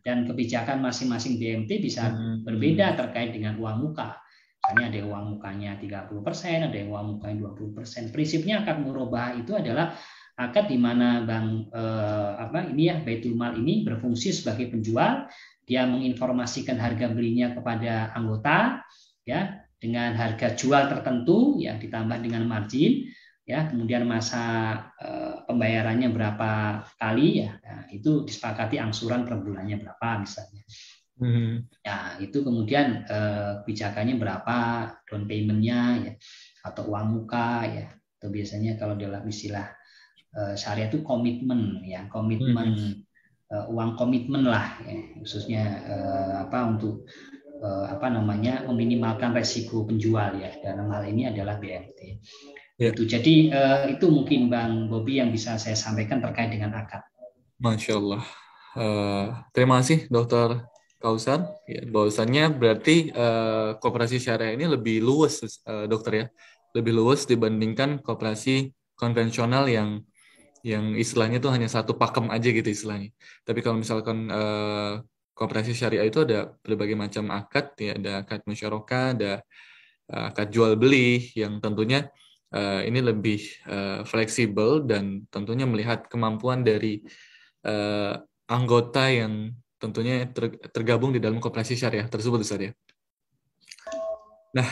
Dan kebijakan masing-masing BMT bisa berbeda terkait dengan uang muka. Misalnya ada uang mukanya 30%, ada yang uang mukanya 20%. Prinsipnya akad murabah itu adalah akad di mana bank Baitul Mal ini berfungsi sebagai penjual, dia menginformasikan harga belinya kepada anggota ya dengan harga jual tertentu ya ditambah dengan margin ya, kemudian masa pembayarannya berapa kali ya. Nah, itu disepakati angsuran per bulannya berapa misalnya. Ya, itu kemudian kebijakannya berapa, down payment-nya ya, atau uang muka ya, atau biasanya kalau dalam istilah syariah itu komitmen ya, uang komitmen lah ya, khususnya untuk meminimalkan resiko penjual ya, dalam hal ini adalah BMT. Itu jadi itu mungkin Bang Bobi yang bisa saya sampaikan terkait dengan akad. Masya Allah. Terima kasih Dr. Kausar, ya, bahwasannya berarti koperasi syariah ini lebih luas, dokter ya, lebih luas dibandingkan koperasi konvensional yang istilahnya itu hanya satu pakem aja gitu istilahnya. Tapi kalau misalkan koperasi syariah itu ada berbagai macam akad, ya, ada akad musyarakah, ada akad jual beli yang tentunya ini lebih fleksibel dan tentunya melihat kemampuan dari anggota yang tentunya tergabung di dalam koperasi syariah tersebut, Ustaz ya. Nah,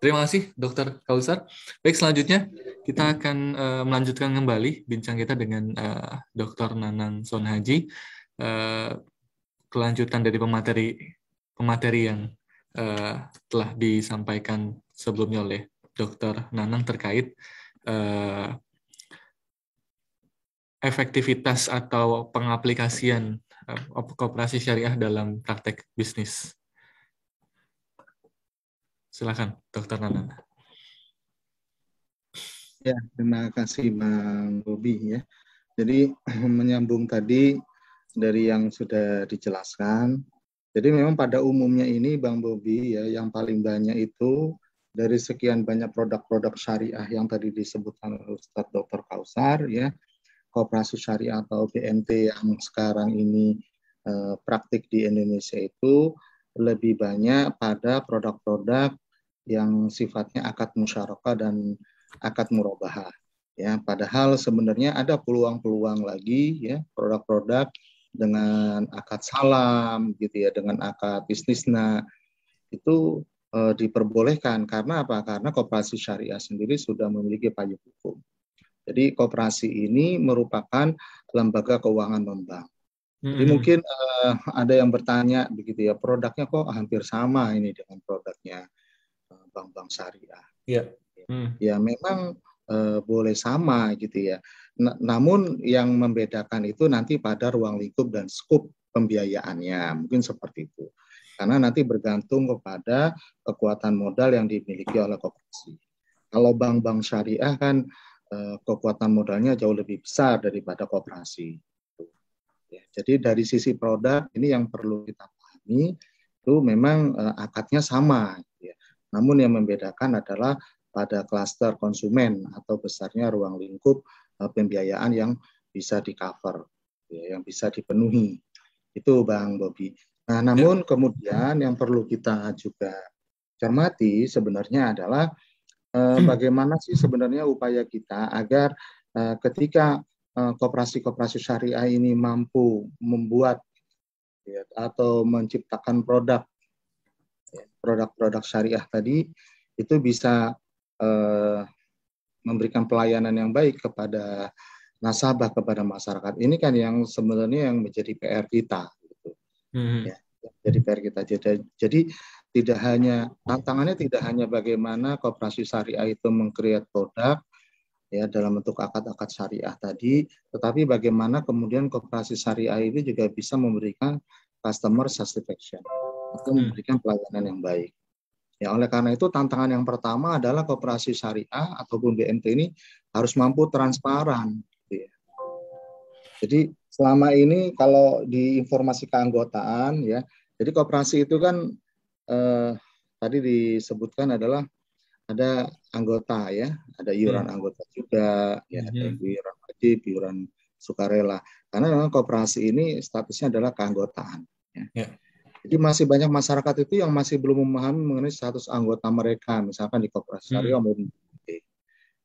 terima kasih Dr. Kausar. Baik, selanjutnya kita akan melanjutkan kembali bincang kita dengan Dr. Nanang Sonhaji. Kelanjutan dari pemateri yang telah disampaikan sebelumnya oleh Dr. Nanang terkait efektivitas atau pengaplikasian koperasi syariah dalam praktek bisnis. Silakan, Dr. Nanang. Ya, terima kasih Bang Bobi ya. Jadi menyambung tadi dari yang sudah dijelaskan. Jadi memang pada umumnya ini Bang Bobi ya, yang paling banyak itu dari sekian banyak produk-produk syariah yang tadi disebutkan oleh Ustadz Dr. Kausar ya, koperasi syariah atau BMT yang sekarang ini praktik di Indonesia itu lebih banyak pada produk-produk yang sifatnya akad musyarakah dan akad murabahah. Ya, padahal sebenarnya ada peluang-peluang lagi ya produk-produk dengan akad salam gitu ya, dengan akad istisna itu diperbolehkan karena apa? Karena koperasi syariah sendiri sudah memiliki payung hukum. Jadi koperasi ini merupakan lembaga keuangan non-bank. Jadi mungkin ada yang bertanya begitu ya, produknya kok hampir sama ini dengan produknya bank-bank syariah. Ya. Ya memang boleh sama gitu ya. Namun yang membedakan itu nanti pada ruang lingkup dan skop pembiayaannya, mungkin seperti itu. Karena nanti bergantung kepada kekuatan modal yang dimiliki oleh koperasi. Kalau bank-bank syariah kan kekuatan modalnya jauh lebih besar daripada koperasi. Ya, jadi dari sisi produk ini yang perlu kita pahami itu memang akadnya sama. Ya. Namun yang membedakan adalah pada klaster konsumen atau besarnya ruang lingkup pembiayaan yang bisa di-cover, ya, yang bisa dipenuhi. Itu Bang Bobi. Nah, namun kemudian yang perlu kita juga cermati sebenarnya adalah bagaimana sih sebenarnya upaya kita agar ketika koperasi-koperasi syariah ini mampu membuat ya, atau menciptakan produk-produk syariah tadi itu bisa memberikan pelayanan yang baik kepada nasabah, kepada masyarakat. Ini kan yang sebenarnya yang menjadi PR kita. Ya, jadi PR kita. Jadi tidak hanya tantangannya tidak hanya bagaimana koperasi syariah itu mengkreat produk ya dalam bentuk akad-akad syariah tadi, tetapi bagaimana kemudian koperasi syariah ini juga bisa memberikan customer satisfaction atau memberikan pelayanan yang baik. Ya, oleh karena itu tantangan yang pertama adalah koperasi syariah ataupun BMT ini harus mampu transparan. Gitu ya. Jadi selama ini kalau di informasi keanggotaan ya, jadi koperasi itu kan tadi disebutkan adalah ada anggota ya, ada iuran anggota juga, ya ada iuran wajib, iuran sukarela. Karena memang koperasi ini statusnya adalah keanggotaan. Ya. Jadi masih banyak masyarakat itu yang masih belum memahami mengenai status anggota mereka, misalkan di koperasi syariah maupun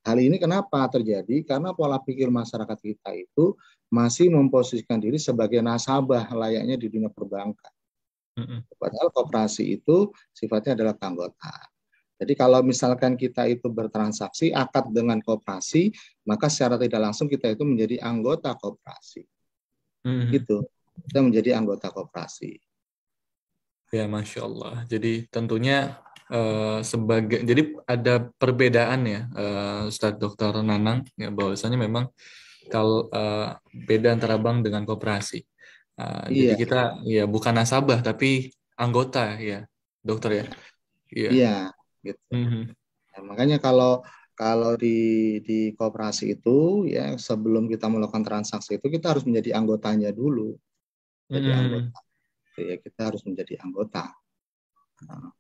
hal ini kenapa terjadi? Karena pola pikir masyarakat kita itu masih memposisikan diri sebagai nasabah layaknya di dunia perbankan. Padahal koperasi itu sifatnya adalah keanggotaan. Jadi kalau misalkan kita itu bertransaksi akad dengan koperasi, maka secara tidak langsung kita itu menjadi anggota koperasi. Gitu. Kita menjadi anggota koperasi. Ya, Masya Allah. Jadi tentunya jadi ada perbedaan ya, Ustadz Dr. Nanang, ya, bahwasanya memang kalau beda antara bank dengan koperasi. Jadi kita ya bukan nasabah tapi anggota ya, dokter ya. Iya, gitu. Nah, makanya kalau di koperasi itu ya sebelum kita melakukan transaksi itu kita harus menjadi anggotanya dulu. Jadi anggota. Ya, kita harus menjadi anggota. Nah,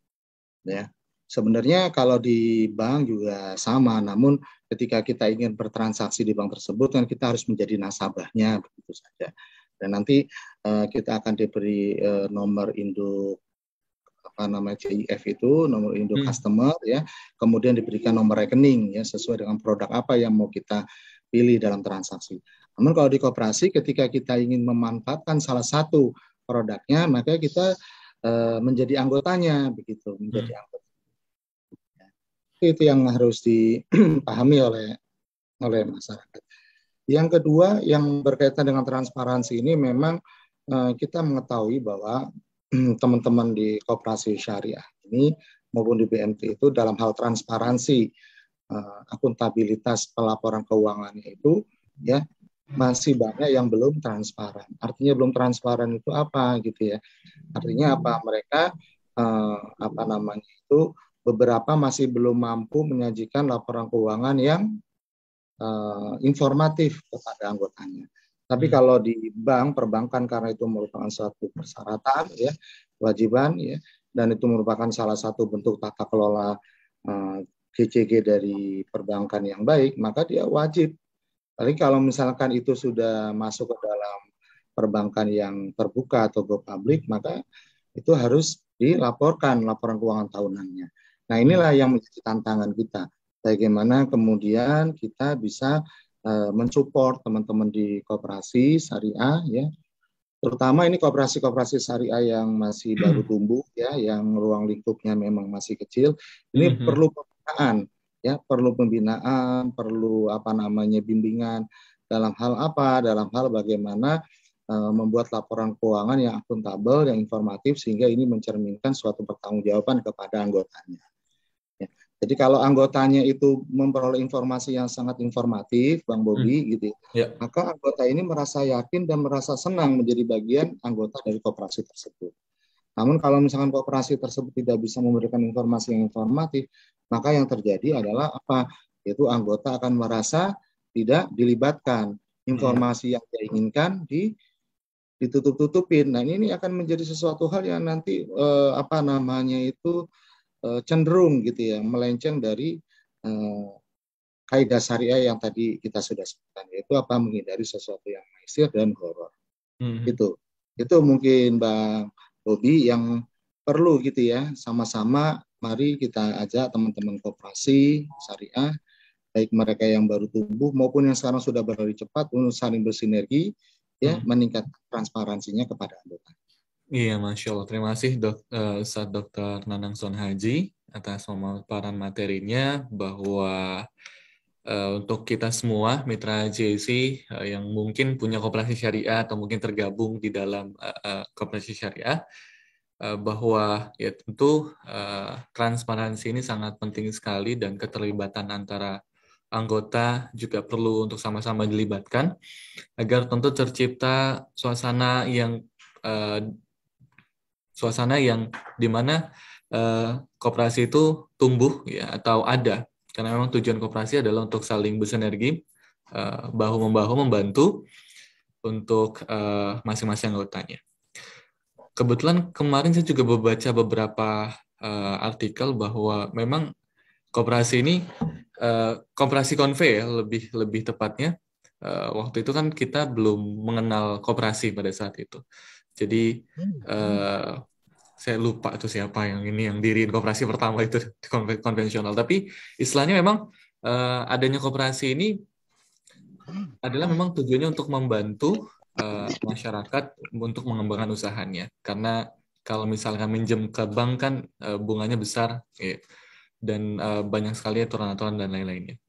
ya. Sebenarnya kalau di bank juga sama, namun ketika kita ingin bertransaksi di bank tersebut kan kita harus menjadi nasabahnya begitu saja. Dan nanti kita akan diberi nomor induk CIF itu, nomor induk customer ya. Kemudian diberikan nomor rekening ya sesuai dengan produk apa yang mau kita pilih dalam transaksi. Namun kalau di koperasi ketika kita ingin memanfaatkan salah satu produknya, maka kita menjadi anggotanya begitu, menjadi anggota. Itu yang harus dipahami oleh masyarakat. Yang kedua yang berkaitan dengan transparansi ini memang kita mengetahui bahwa teman-teman di koperasi syariah ini maupun di BMT itu dalam hal transparansi akuntabilitas pelaporan keuangannya itu ya masih banyak yang belum transparan. Artinya belum transparan itu apa gitu ya? Artinya apa? Mereka itu beberapa masih belum mampu menyajikan laporan keuangan yang informatif kepada anggotanya. Tapi kalau di bank perbankan karena itu merupakan suatu persyaratan ya, kewajiban ya, dan itu merupakan salah satu bentuk tata kelola GCG dari perbankan yang baik, maka dia wajib Tapi kalau misalkan itu sudah masuk ke dalam perbankan yang terbuka atau go public, maka itu harus dilaporkan laporan keuangan tahunannya. Nah, inilah yang menjadi tantangan kita. Bagaimana kemudian kita bisa mensupport teman-teman di koperasi syariah, ya, terutama ini koperasi-koperasi syariah yang masih baru tumbuh, ya, yang ruang lingkupnya memang masih kecil. Ini perlu pembinaan, ya, perlu bimbingan dalam hal apa? Dalam hal bagaimana membuat laporan keuangan yang akuntabel, yang informatif, sehingga ini mencerminkan suatu pertanggungjawaban kepada anggotanya. Ya. Jadi kalau anggotanya itu memperoleh informasi yang sangat informatif, Bang Bobi, gitu, maka anggota ini merasa yakin dan merasa senang menjadi bagian anggota dari koperasi tersebut. Namun kalau misalkan koperasi tersebut tidak bisa memberikan informasi yang informatif, maka yang terjadi adalah apa? Yaitu anggota akan merasa tidak dilibatkan. Informasi yang dia inginkan ditutup-tutupin. Nah, ini akan menjadi sesuatu hal yang nanti cenderung gitu ya, melenceng dari kaidah syariah yang tadi kita sudah sebutkan, yaitu menghindari sesuatu yang maisir dan horor. Itu mungkin Bang Bobi yang perlu gitu ya, sama-sama mari kita ajak teman-teman koperasi syariah, baik mereka yang baru tumbuh maupun yang sekarang sudah berlari cepat, untuk saling bersinergi, ya, meningkatkan transparansinya kepada anggota. Iya, Masya Allah. Terima kasih Ustadz Dr. Nanang Son Haji atas pemaparan materinya, bahwa untuk kita semua mitra JC yang mungkin punya koperasi syariah atau mungkin tergabung di dalam koperasi syariah, bahwa ya tentu transparansi ini sangat penting sekali, dan keterlibatan antara anggota juga perlu untuk sama-sama dilibatkan agar tentu tercipta suasana yang dimana koperasi itu tumbuh, ya, atau ada, karena memang tujuan koperasi adalah untuk saling bersinergi, bahu-membahu membantu untuk masing-masing anggotanya. Kebetulan kemarin saya juga membaca beberapa artikel bahwa memang koperasi ini, koperasi konve ya, lebih tepatnya, waktu itu kan kita belum mengenal koperasi pada saat itu. Jadi saya lupa itu siapa yang diriin koperasi pertama itu konvensional. Tapi istilahnya memang adanya koperasi ini adalah memang tujuannya untuk membantu masyarakat untuk mengembangkan usahanya. Karena kalau misalkan minjem ke bank kan bunganya besar, ya, dan banyak sekali aturan-aturan dan lain-lainnya.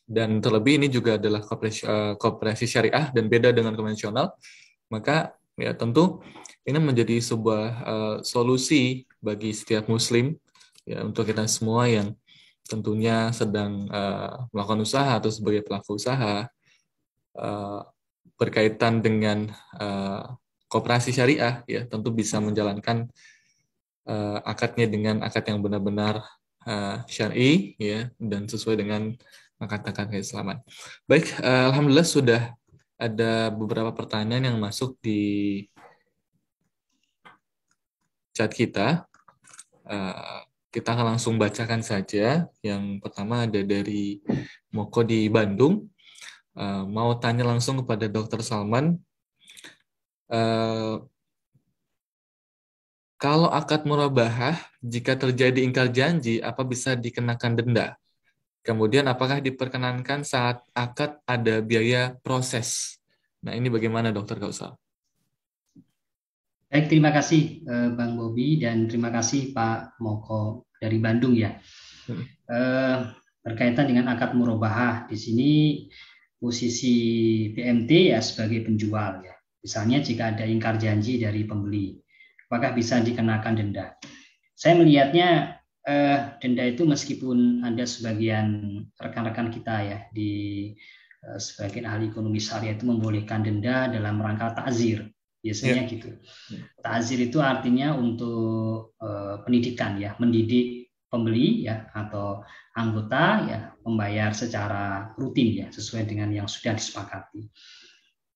Dan terlebih ini juga adalah koperasi syariah dan beda dengan konvensional, maka ya tentu ini menjadi sebuah solusi bagi setiap muslim, ya, untuk kita semua yang tentunya sedang melakukan usaha atau sebagai pelaku usaha berkaitan dengan koperasi syariah, ya tentu bisa menjalankan akadnya dengan akad yang benar-benar syar'i, ya, dan sesuai dengan akad-akad keislaman. Baik, alhamdulillah sudah ada beberapa pertanyaan yang masuk di chat kita. Kita akan langsung bacakan saja. Yang pertama ada dari Moko di Bandung. Mau tanya langsung kepada Dr. Salman. Kalau akad murabahah, jika terjadi ingkar janji, apa bisa dikenakan denda? Kemudian apakah diperkenankan saat akad ada biaya proses? Nah, ini bagaimana, Dokter Kausal? Baik, terima kasih Bang Bobi, dan terima kasih Pak Moko dari Bandung, ya. Berkaitan dengan akad murabahah, di sini posisi PMT ya sebagai penjual, ya. Misalnya jika ada ingkar janji dari pembeli, apakah bisa dikenakan denda? Saya melihatnya denda itu, meskipun ada sebagian rekan-rekan kita ya di sebagian ahli ekonomi syariah itu membolehkan denda dalam rangka ta'zir, biasanya gitu. Ta'zir itu artinya untuk pendidikan, ya, mendidik pembeli, ya, atau anggota, ya, membayar secara rutin, ya, sesuai dengan yang sudah disepakati.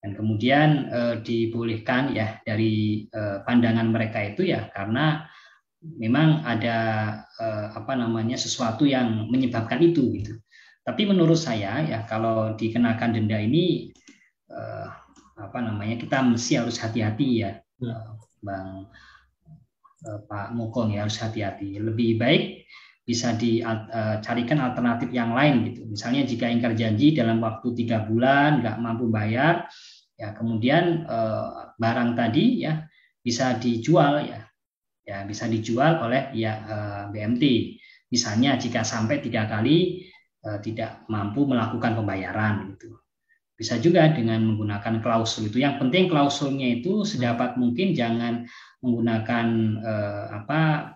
Dan kemudian dibolehkan, ya, dari pandangan mereka itu, ya, karena memang ada sesuatu yang menyebabkan itu, gitu. Tapi menurut saya ya kalau dikenakan denda ini kita mesti harus hati-hati ya, Bang Pak Mukong ya, harus hati-hati. Lebih baik bisa dicarikan alternatif yang lain gitu. Misalnya jika ingkar janji dalam waktu 3 bulan nggak mampu bayar, ya kemudian barang tadi ya bisa dijual ya bisa dijual oleh BMT. Misalnya jika sampai 3 kali tidak mampu melakukan pembayaran gitu. Bisa juga dengan menggunakan klausul itu. Yang penting klausulnya itu sedapat mungkin jangan menggunakan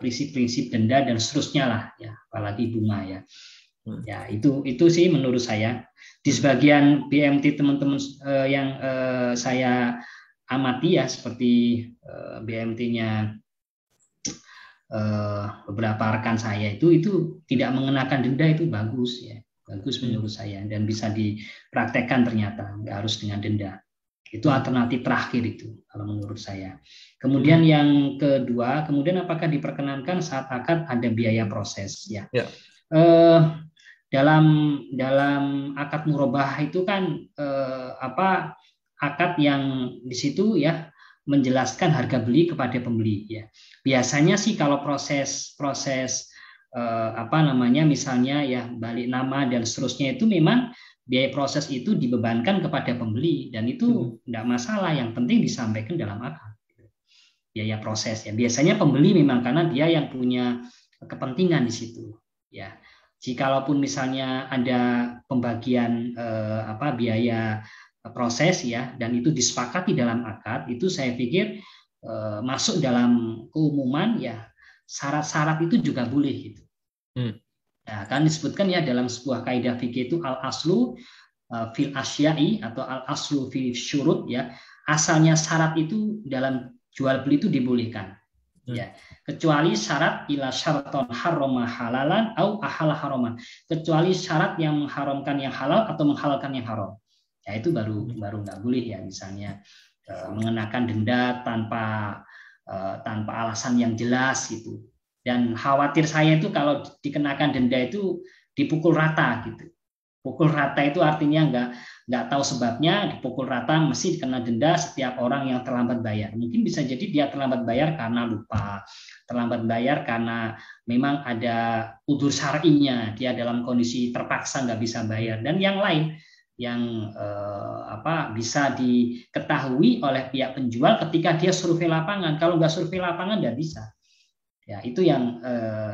prinsip-prinsip denda dan seterusnya lah ya, apalagi bunga ya. Ya itu sih menurut saya. Di sebagian BMT teman-teman yang saya amati ya, seperti BMT-nya beberapa rekan saya itu tidak mengenakan denda, itu bagus ya. Bagus menurut saya, dan bisa dipraktekkan ternyata, nggak harus dengan denda. Itu alternatif terakhir itu kalau menurut saya. Kemudian yang kedua, kemudian apakah diperkenankan saat akad ada biaya proses ya? Dalam akad murabah itu kan akad yang di situ ya menjelaskan harga beli kepada pembeli ya. Biasanya sih kalau proses misalnya ya balik nama dan seterusnya itu memang biaya proses itu dibebankan kepada pembeli, dan itu tidak masalah, yang penting disampaikan dalam akad biaya proses ya. Biasanya pembeli memang karena dia yang punya kepentingan di situ ya. Jikalaupun misalnya ada pembagian biaya proses ya, dan itu disepakati dalam akad, itu saya pikir masuk dalam keumuman ya, syarat-syarat itu juga boleh gitu. Nah, kan disebutkan ya dalam sebuah kaidah fikih itu al-aslu fil asyai atau al-aslu fil syurut ya, asalnya syarat itu dalam jual beli itu dibolehkan ya, kecuali syarat ila syaraton haroma halalan au ahal haroman, kecuali syarat yang mengharamkan yang halal atau menghalalkan yang haram ya, itu baru nggak boleh ya. Misalnya mengenakan denda tanpa alasan yang jelas gitu. Dan khawatir saya itu kalau dikenakan denda itu dipukul rata gitu. Pukul rata itu artinya nggak tahu sebabnya, dipukul rata mesti dikena denda setiap orang yang terlambat bayar. Mungkin bisa jadi dia terlambat bayar karena lupa, terlambat bayar karena memang ada udzur syar'inya, dia dalam kondisi terpaksa nggak bisa bayar, dan yang lain yang bisa diketahui oleh pihak penjual ketika dia survei lapangan. Kalau nggak survei lapangan nggak bisa. Ya, itu yang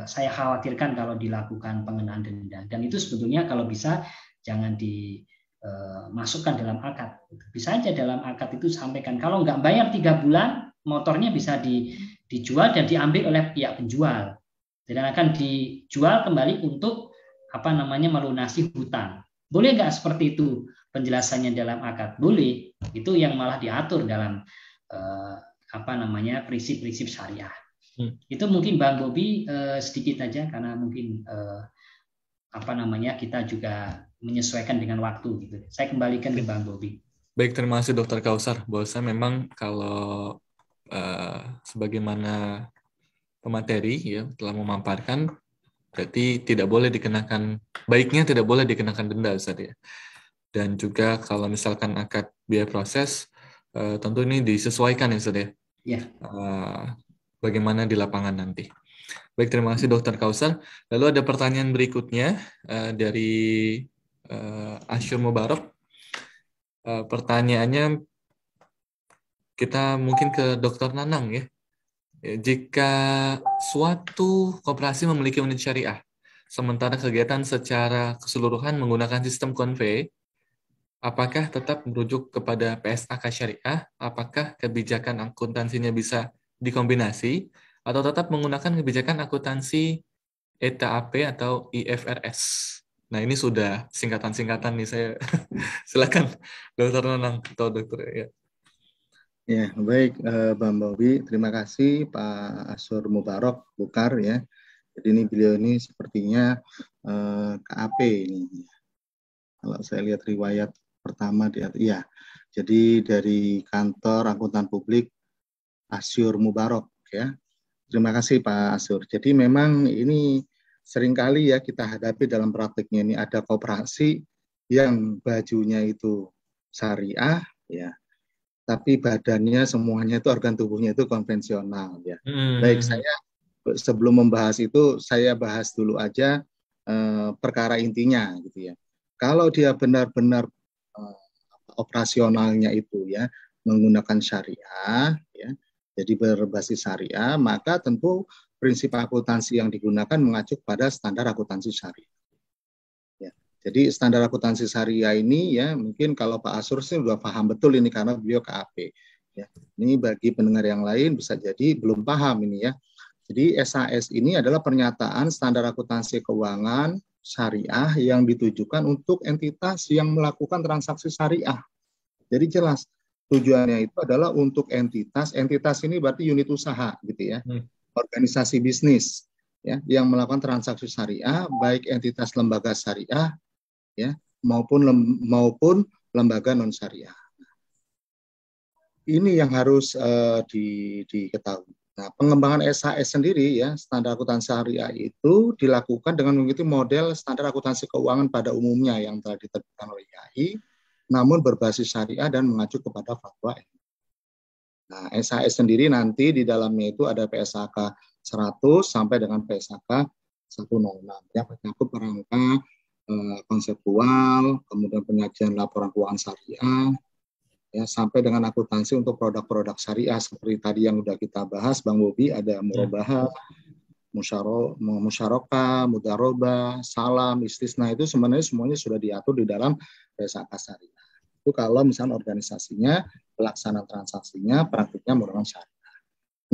saya khawatirkan kalau dilakukan pengenaan denda. Dan itu sebetulnya kalau bisa jangan dimasukkan dalam akad. Bisa aja dalam akad itu sampaikan kalau nggak bayar 3 bulan, motornya bisa dijual dan diambil oleh pihak penjual. Dan akan dijual kembali untuk melunasi hutang. Boleh nggak seperti itu penjelasannya dalam akad? Boleh. Itu yang malah diatur dalam prinsip-prinsip syariah. Itu mungkin Bang Bobi sedikit aja, karena mungkin kita juga menyesuaikan dengan waktu gitu. Saya kembalikan ke Bang Bobi. Baik, terima kasih Dr. Kausar. Bahwasanya memang kalau sebagaimana pemateri ya telah memaparkan, berarti tidak boleh dikenakan, baiknya tidak boleh dikenakan denda, Ustaz ya. Dan juga kalau misalkan akad biaya proses, tentu ini disesuaikan ya, Ustaz ya. Ya. Bagaimana di lapangan nanti. Baik, terima kasih Dr. Kausar. Lalu ada pertanyaan berikutnya dari Asyur Mubarak. Pertanyaannya kita mungkin ke Dr. Nanang ya. Jika suatu koperasi memiliki unit syariah, sementara kegiatan secara keseluruhan menggunakan sistem konvei, apakah tetap merujuk kepada PSAK syariah? Apakah kebijakan akuntansinya bisa dikombinasi, atau tetap menggunakan kebijakan akuntansi ETAP atau IFRS? Nah, ini sudah singkatan-singkatan nih saya. Silakan Dr. Nanang atau Dokter ya. Ya, baik Bang Bobi, terima kasih Pak Asyur Mubarak Bukar ya. Jadi ini beliau ini sepertinya KAP ini. Kalau saya lihat riwayat pertama ya. Jadi dari kantor akuntan publik Asyur Mubarak ya. Terima kasih Pak Asyur. Jadi memang ini seringkali ya kita hadapi dalam praktiknya ini ada koperasi yang bajunya itu syariah ya, tapi badannya semuanya itu organ tubuhnya itu konvensional ya. Baik, saya sebelum membahas itu saya bahas dulu aja perkara intinya gitu ya. Kalau dia benar-benar operasionalnya itu ya menggunakan syariah ya, jadi berbasis syariah, maka tentu prinsip akuntansi yang digunakan mengacu pada standar akuntansi syariah. Ya, jadi standar akuntansi syariah ini ya mungkin kalau Pak Asur sih sudah paham betul ini karena beliau KAP. Ya, ini bagi pendengar yang lain bisa jadi belum paham ini ya. Jadi SAS ini adalah pernyataan standar akuntansi keuangan syariah yang ditujukan untuk entitas yang melakukan transaksi syariah. Jadi jelas tujuannya itu adalah untuk entitas ini berarti unit usaha gitu ya, organisasi bisnis ya yang melakukan transaksi syariah, baik entitas lembaga syariah ya maupun lembaga non syariah. Ini yang harus diketahui. Nah, pengembangan SAS sendiri ya, standar akuntansi syariah itu dilakukan dengan mengikuti model standar akuntansi keuangan pada umumnya yang telah diterbitkan oleh IAI, namun berbasis syariah dan mengacu kepada fatwa. Nah, SAS sendiri nanti di dalamnya itu ada PSAK 100 sampai dengan PSAK 106 ya, mencakup kerangka konseptual, kemudian penyajian laporan keuangan syariah, ya sampai dengan akuntansi untuk produk-produk syariah seperti tadi yang sudah kita bahas Bang Bobi, ada murabahah, musyarakah, mudarobah, salam, istisna, itu sebenarnya semuanya sudah diatur di dalam PSAK syariah. Itu kalau misalnya organisasinya, pelaksanaan transaksinya, praktiknya menggunakan syariah.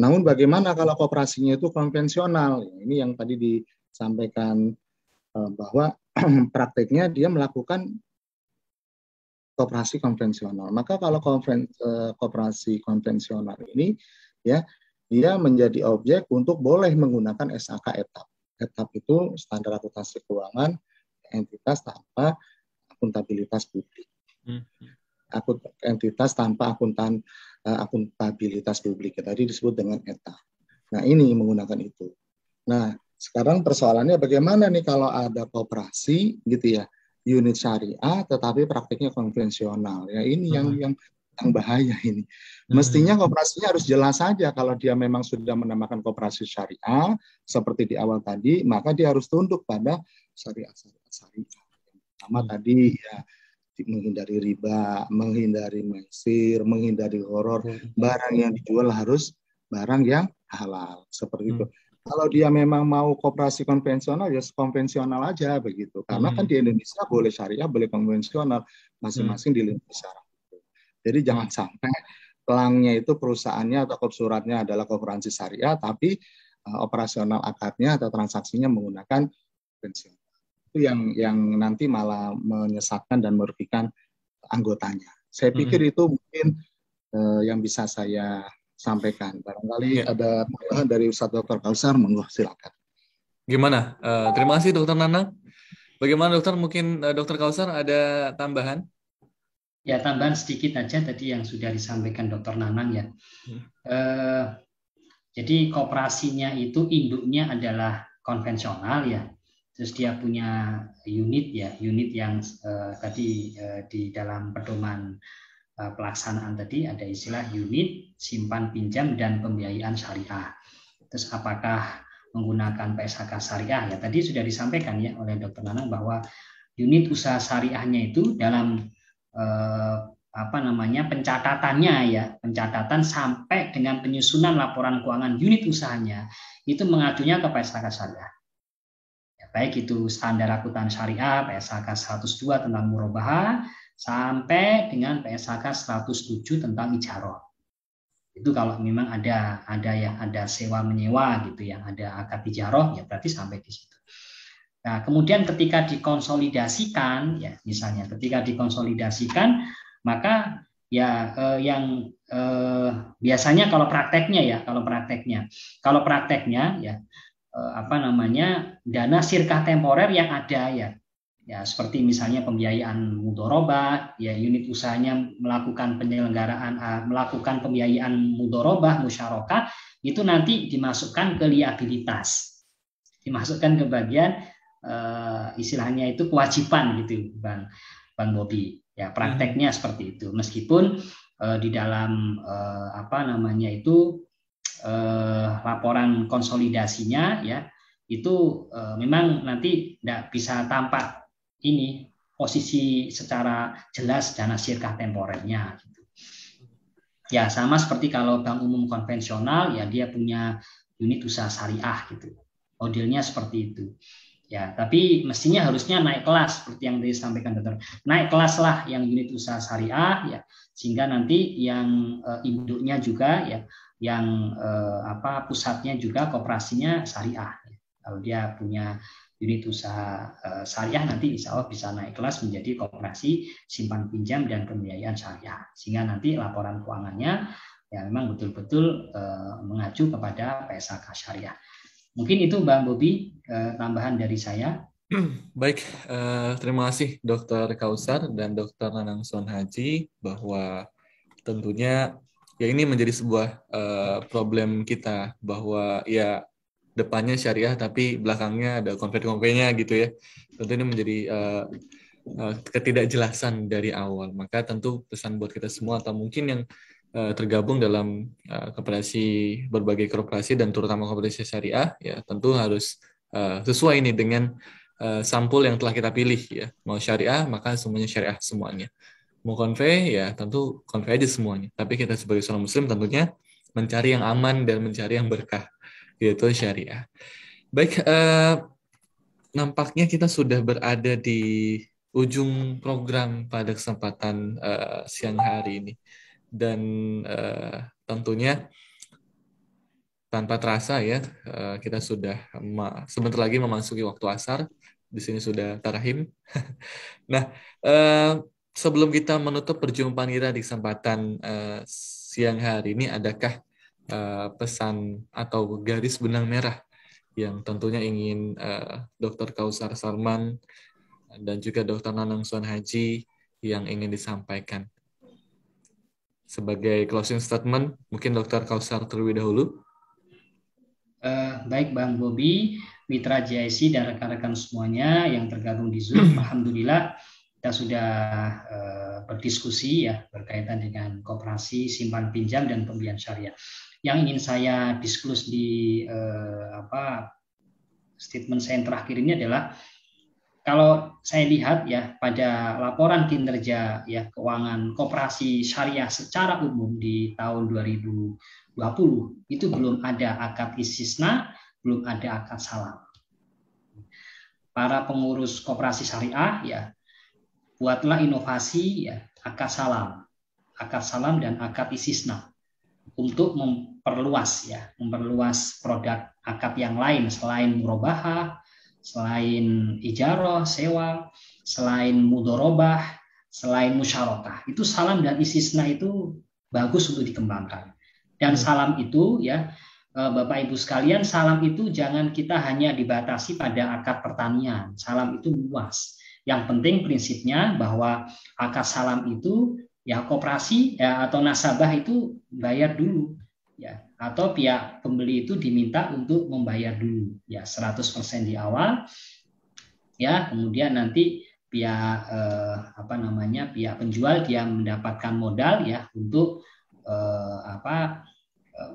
Namun bagaimana kalau koperasinya itu konvensional? Ini yang tadi disampaikan bahwa praktiknya dia melakukan koperasi konvensional. Maka kalau koperasi konvensional ini ya dia menjadi objek untuk boleh menggunakan SAK etap. Etap itu standar akuntansi keuangan entitas tanpa akuntabilitas publik. Entitas tanpa akuntabilitas publik tadi disebut dengan etap. Nah, ini menggunakan itu. Nah, sekarang persoalannya bagaimana nih kalau ada koperasi gitu ya, unit syariah tetapi praktiknya konvensional ya, ini yang bahaya ini. Mestinya koperasinya harus jelas saja. Kalau dia memang sudah menamakan koperasi syariah seperti di awal tadi, maka dia harus tunduk pada syariah. Pertama tadi ya menghindari riba, menghindari maisir, menghindari horor. Barang yang dijual harus barang yang halal seperti itu. Kalau dia memang mau koperasi konvensional, ya konvensional aja begitu. Karena kan di Indonesia boleh syariah, boleh konvensional, masing-masing dilindungi syarat. Jadi jangan sampai pelangnya itu perusahaannya atau suratnya adalah koperasi syariah, tapi operasional akadnya atau transaksinya menggunakan konvensional. Itu yang nanti malah menyesatkan dan merugikan anggotanya. Saya pikir itu mungkin yang bisa saya sampaikan. Barangkali ada tambahan dari Ustadz Dr. Kausar, monggo silakan. Gimana? Terima kasih Dr. Nanang. Bagaimana dokter? Mungkin Dr. Kausar ada tambahan? Ya, tambahan sedikit aja tadi yang sudah disampaikan Dr. Nanang ya. Jadi koperasinya itu induknya adalah konvensional ya. Terus dia punya unit ya, unit yang tadi di dalam pedoman pelaksanaan tadi ada istilah unit simpan pinjam dan pembiayaan syariah. Terus apakah menggunakan PSAK syariah ya, tadi sudah disampaikan ya oleh Dr. Nanang bahwa unit usaha syariahnya itu dalam pencatatannya ya, pencatatan sampai dengan penyusunan laporan keuangan unit usahanya itu mengacunya ke PSAK syariah. Ya, baik itu standar akuntansi syariah PSAK 102 tentang murabahah sampai dengan PSAK 107 tentang ijaroh. Itu kalau memang ada yang ada sewa menyewa gitu, yang ada akad ijaroh ya berarti sampai di situ. Nah, kemudian ketika dikonsolidasikan ya, misalnya ketika dikonsolidasikan maka ya biasanya kalau prakteknya ya dana sirkah temporer yang ada ya seperti misalnya pembiayaan mudharabah ya, unit usahanya melakukan melakukan pembiayaan mudharabah musyarakah, itu nanti dimasukkan ke liabilitas. dimasukkan ke bagian istilahnya itu kewajiban gitu, Bang Bobi. Ya, prakteknya seperti itu. Meskipun di dalam apa namanya itu laporan konsolidasinya ya itu memang nanti tidak bisa tampak ini posisi secara jelas dana sirkah temporernya gitu. Ya sama seperti kalau bank umum konvensional ya dia punya unit usaha syariah gitu. Modelnya seperti itu. Ya, tapi mestinya harusnya naik kelas seperti yang disampaikan dokter. Naik kelas lah yang unit usaha syariah ya, sehingga nanti yang induknya juga ya, yang pusatnya juga koperasinya syariah. Kalau dia punya unit usaha syariah nanti insya Allah bisa naik kelas menjadi koperasi simpan pinjam dan pembiayaan syariah. Sehingga nanti laporan keuangannya ya memang betul-betul mengacu kepada PSAK syariah. Mungkin itu Bang Bobi tambahan dari saya. Baik, terima kasih Dr. Kausar dan Dr. Nanang Son Haji bahwa tentunya ya ini menjadi sebuah problem kita bahwa ya depannya syariah tapi belakangnya ada konflik-konfliknya gitu ya. Tentu ini menjadi ketidakjelasan dari awal. Maka tentu pesan buat kita semua atau mungkin yang tergabung dalam koperasi berbagai koperasi dan terutama koperasi syariah ya tentu harus sesuai ini dengan sampul yang telah kita pilih ya. Mau syariah maka semuanya syariah semuanya. Mau konve ya tentu konve aja semuanya. Tapi kita sebagai seorang muslim tentunya mencari yang aman dan mencari yang berkah yaitu syariah. Baik, nampaknya kita sudah berada di ujung program pada kesempatan siang hari ini. Dan tentunya tanpa terasa ya kita sudah sebentar lagi memasuki waktu asar. Di sini sudah tarahim. Nah, sebelum kita menutup perjumpaan kita di kesempatan siang hari ini, adakah pesan atau garis benang merah yang tentunya ingin Dr. Kausar Sarman dan juga Dr. Nanang Son Haji yang ingin disampaikan? Sebagai closing statement, mungkin Dr. Kausar terlebih dahulu. Baik Bang Bobi, Mitra JIC dan rekan-rekan semuanya yang tergabung di Zoom, alhamdulillah kita sudah berdiskusi ya berkaitan dengan koperasi simpan pinjam dan pembiayaan syariah. Yang ingin saya diskus di statement saya yang terakhir ini adalah kalau saya lihat ya pada laporan kinerja ya keuangan koperasi syariah secara umum di tahun 2020 itu belum ada akad istisna, belum ada akad salam. Para pengurus koperasi syariah ya buatlah inovasi ya akad salam dan akad istisna untuk memperluas produk akad yang lain selain murabahah, selain ijarah, sewa, selain mudorobah, selain musyarakah. Itu salam dan istisna itu bagus untuk dikembangkan. Dan salam itu ya Bapak Ibu sekalian, salam itu jangan kita hanya dibatasi pada akad pertanian. Salam itu luas. Yang penting prinsipnya bahwa akad salam itu ya koperasi ya atau nasabah itu bayar dulu ya atau pihak pembeli itu diminta untuk membayar dulu ya 100% di awal ya kemudian nanti pihak pihak penjual dia mendapatkan modal ya untuk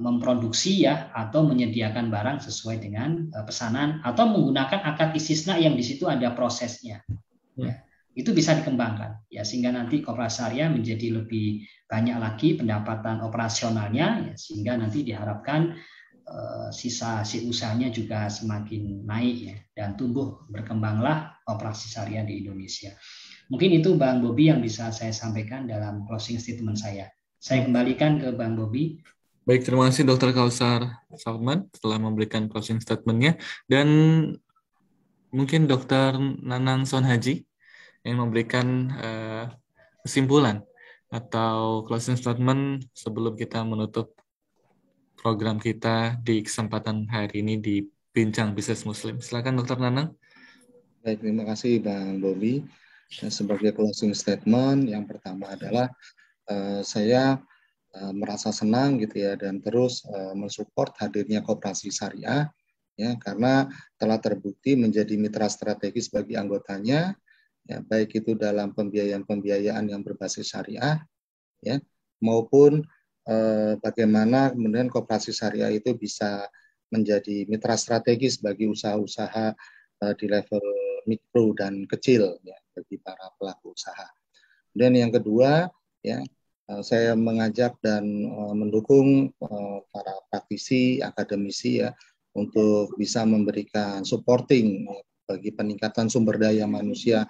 memproduksi ya atau menyediakan barang sesuai dengan pesanan atau menggunakan akad istisna yang di situ ada prosesnya ya. Itu bisa dikembangkan ya sehingga nanti koperasi syariah menjadi lebih banyak lagi pendapatan operasionalnya ya, sehingga nanti diharapkan sisa usahanya juga semakin naik ya dan tumbuh berkembanglah operasi syariah di Indonesia. Mungkin itu Bang Bobi yang bisa saya sampaikan dalam closing statement saya. Saya kembalikan ke Bang Bobi. Baik, terima kasih Dr. Kausar Sarman telah memberikan closing statement-nya dan mungkin Dr. Nanang Son Haji yang memberikan kesimpulan atau closing statement sebelum kita menutup program kita di kesempatan hari ini di Bincang Bisnis Muslim. Silakan Dr. Nanang. Baik, terima kasih Bang Bobi. Dan sebagai closing statement, yang pertama adalah saya merasa senang gitu ya dan terus mensupport hadirnya koperasi syariah ya, karena telah terbukti menjadi mitra strategis bagi anggotanya, ya, baik itu dalam pembiayaan yang berbasis syariah, ya, maupun bagaimana kemudian koperasi syariah itu bisa menjadi mitra strategis bagi usaha-usaha di level mikro dan kecil, ya, bagi para pelaku usaha. Dan yang kedua, ya, saya mengajak dan mendukung para praktisi, akademisi, ya, untuk bisa memberikan supporting, ya, bagi peningkatan sumber daya manusia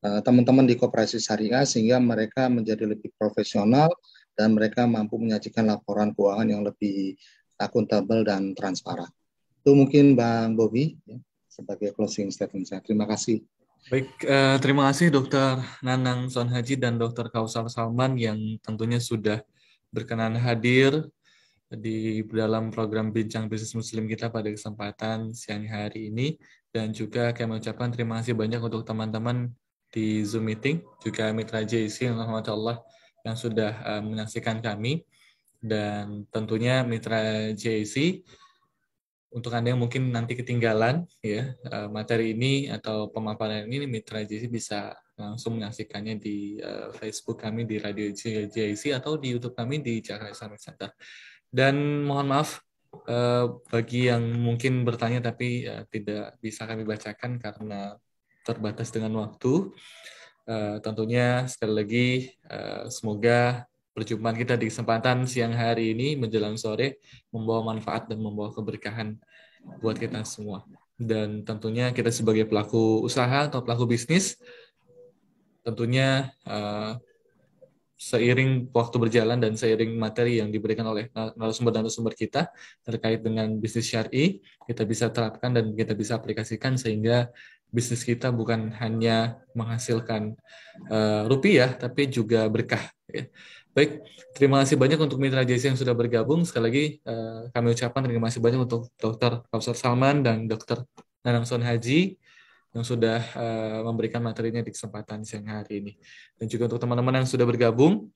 teman-teman di koperasi syariah sehingga mereka menjadi lebih profesional dan mereka mampu menyajikan laporan keuangan yang lebih akuntabel dan transparan. Itu mungkin Bang Bobi, ya, sebagai closing statement saya. Terima kasih. Baik, terima kasih Dr. Nanang Sonhaji dan Dr. Kausar Salman yang tentunya sudah berkenan hadir di dalam program Bincang Bisnis Muslim kita pada kesempatan siang hari ini. Dan juga kami ucapkan terima kasih banyak untuk teman-teman di Zoom meeting, juga Mitra JC yang rahmatullah yang sudah menyaksikan kami. Dan tentunya Mitra JC, untuk Anda yang mungkin nanti ketinggalan ya materi ini atau pemaparan ini, Mitra JC bisa langsung menyaksikannya di Facebook kami di Radio JC atau di YouTube kami di Jakarta Islamic Center. Dan mohon maaf bagi yang mungkin bertanya tapi tidak bisa kami bacakan karena terbatas dengan waktu. Tentunya sekali lagi semoga perjumpaan kita di kesempatan siang hari ini menjelang sore membawa manfaat dan membawa keberkahan buat kita semua. Dan tentunya kita sebagai pelaku usaha atau pelaku bisnis, tentunya seiring waktu berjalan dan seiring materi yang diberikan oleh narasumber kita terkait dengan bisnis syar'i, kita bisa terapkan dan kita bisa aplikasikan sehingga bisnis kita bukan hanya menghasilkan rupiah, tapi juga berkah. Ya. Baik, terima kasih banyak untuk Mitra JC yang sudah bergabung. Sekali lagi kami ucapkan terima kasih banyak untuk Dr. Kausar Salman dan Dr. Nanang Sonhaji yang sudah memberikan materinya di kesempatan siang hari ini. Dan juga untuk teman-teman yang sudah bergabung,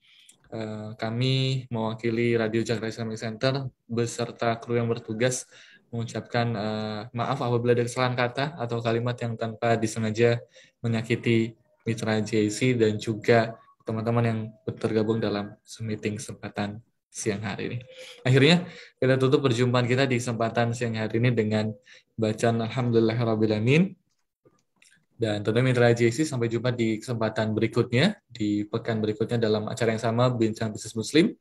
kami mewakili Radio Jakarta Islamic Center beserta kru yang bertugas mengucapkan maaf apabila ada kesalahan kata atau kalimat yang tanpa disengaja menyakiti Mitra JC dan juga teman-teman yang tergabung dalam meeting kesempatan siang hari ini. Akhirnya kita tutup perjumpaan kita di kesempatan siang hari ini dengan bacaan Alhamdulillahirrabbilalamin. Dan tentunya Mitra JC sampai jumpa di kesempatan berikutnya, di pekan berikutnya dalam acara yang sama, Bincang Bisnis Muslim,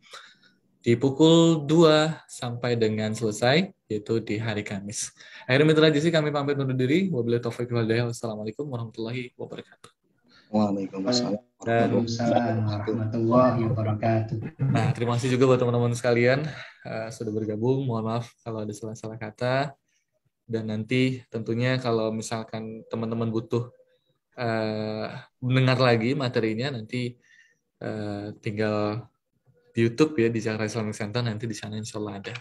di pukul 2 sampai dengan selesai, yaitu di hari Kamis. Akhirnya Mitra JC kami pamit undur diri. Wabillahi taufiq wal hidayah. Wassalamualaikum warahmatullahi wabarakatuh. Waalaikumsalam warahmatullahi wabarakatuh. Nah, terima kasih juga buat teman-teman sekalian sudah bergabung. Mohon maaf kalau ada salah-salah kata. Dan nanti tentunya kalau misalkan teman-teman butuh mendengar lagi materinya, nanti tinggal di YouTube ya, di Jakarta Islamic Center, nanti di sana insya Allah ada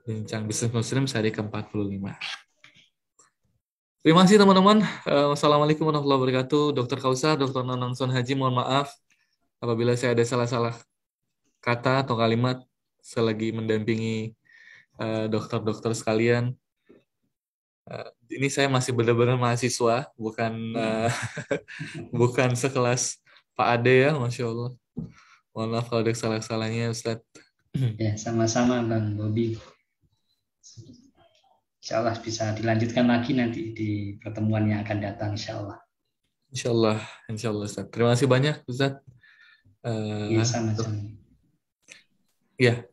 Bincang Bisnis Muslim seri ke-45. Terima kasih teman-teman. Wassalamualaikum warahmatullahi wabarakatuh. Dr. Kausar, Dr. Nanang Sonhaji, mohon maaf apabila saya ada salah-salah kata atau kalimat selagi mendampingi dokter-dokter sekalian. Ini saya masih benar-benar mahasiswa, bukan bukan sekelas Pak Ade ya, Masya Allah. Mohon maaf kalau ada salah-salahnya, Ustadz. Ya, sama-sama Bang Bobi. Insya Allah bisa dilanjutkan lagi nanti di pertemuan yang akan datang, Insya Allah. Insya Allah Ustadz. Terima kasih banyak Ustadz. Ya, sama-sama. Ya,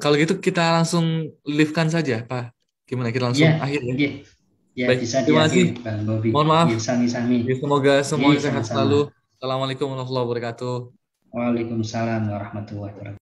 kalau gitu kita langsung live-kan saja, Pak. Gimana kita langsung akhir ya? Ya, baik, bisa terima kasih. Bang Bobi. Mohon maaf. Ya, sami-sami. Semoga semuanya sehat sama-sama. selalu. Assalamualaikum warahmatullahi wabarakatuh. Waalaikumsalam warahmatullahi wabarakatuh.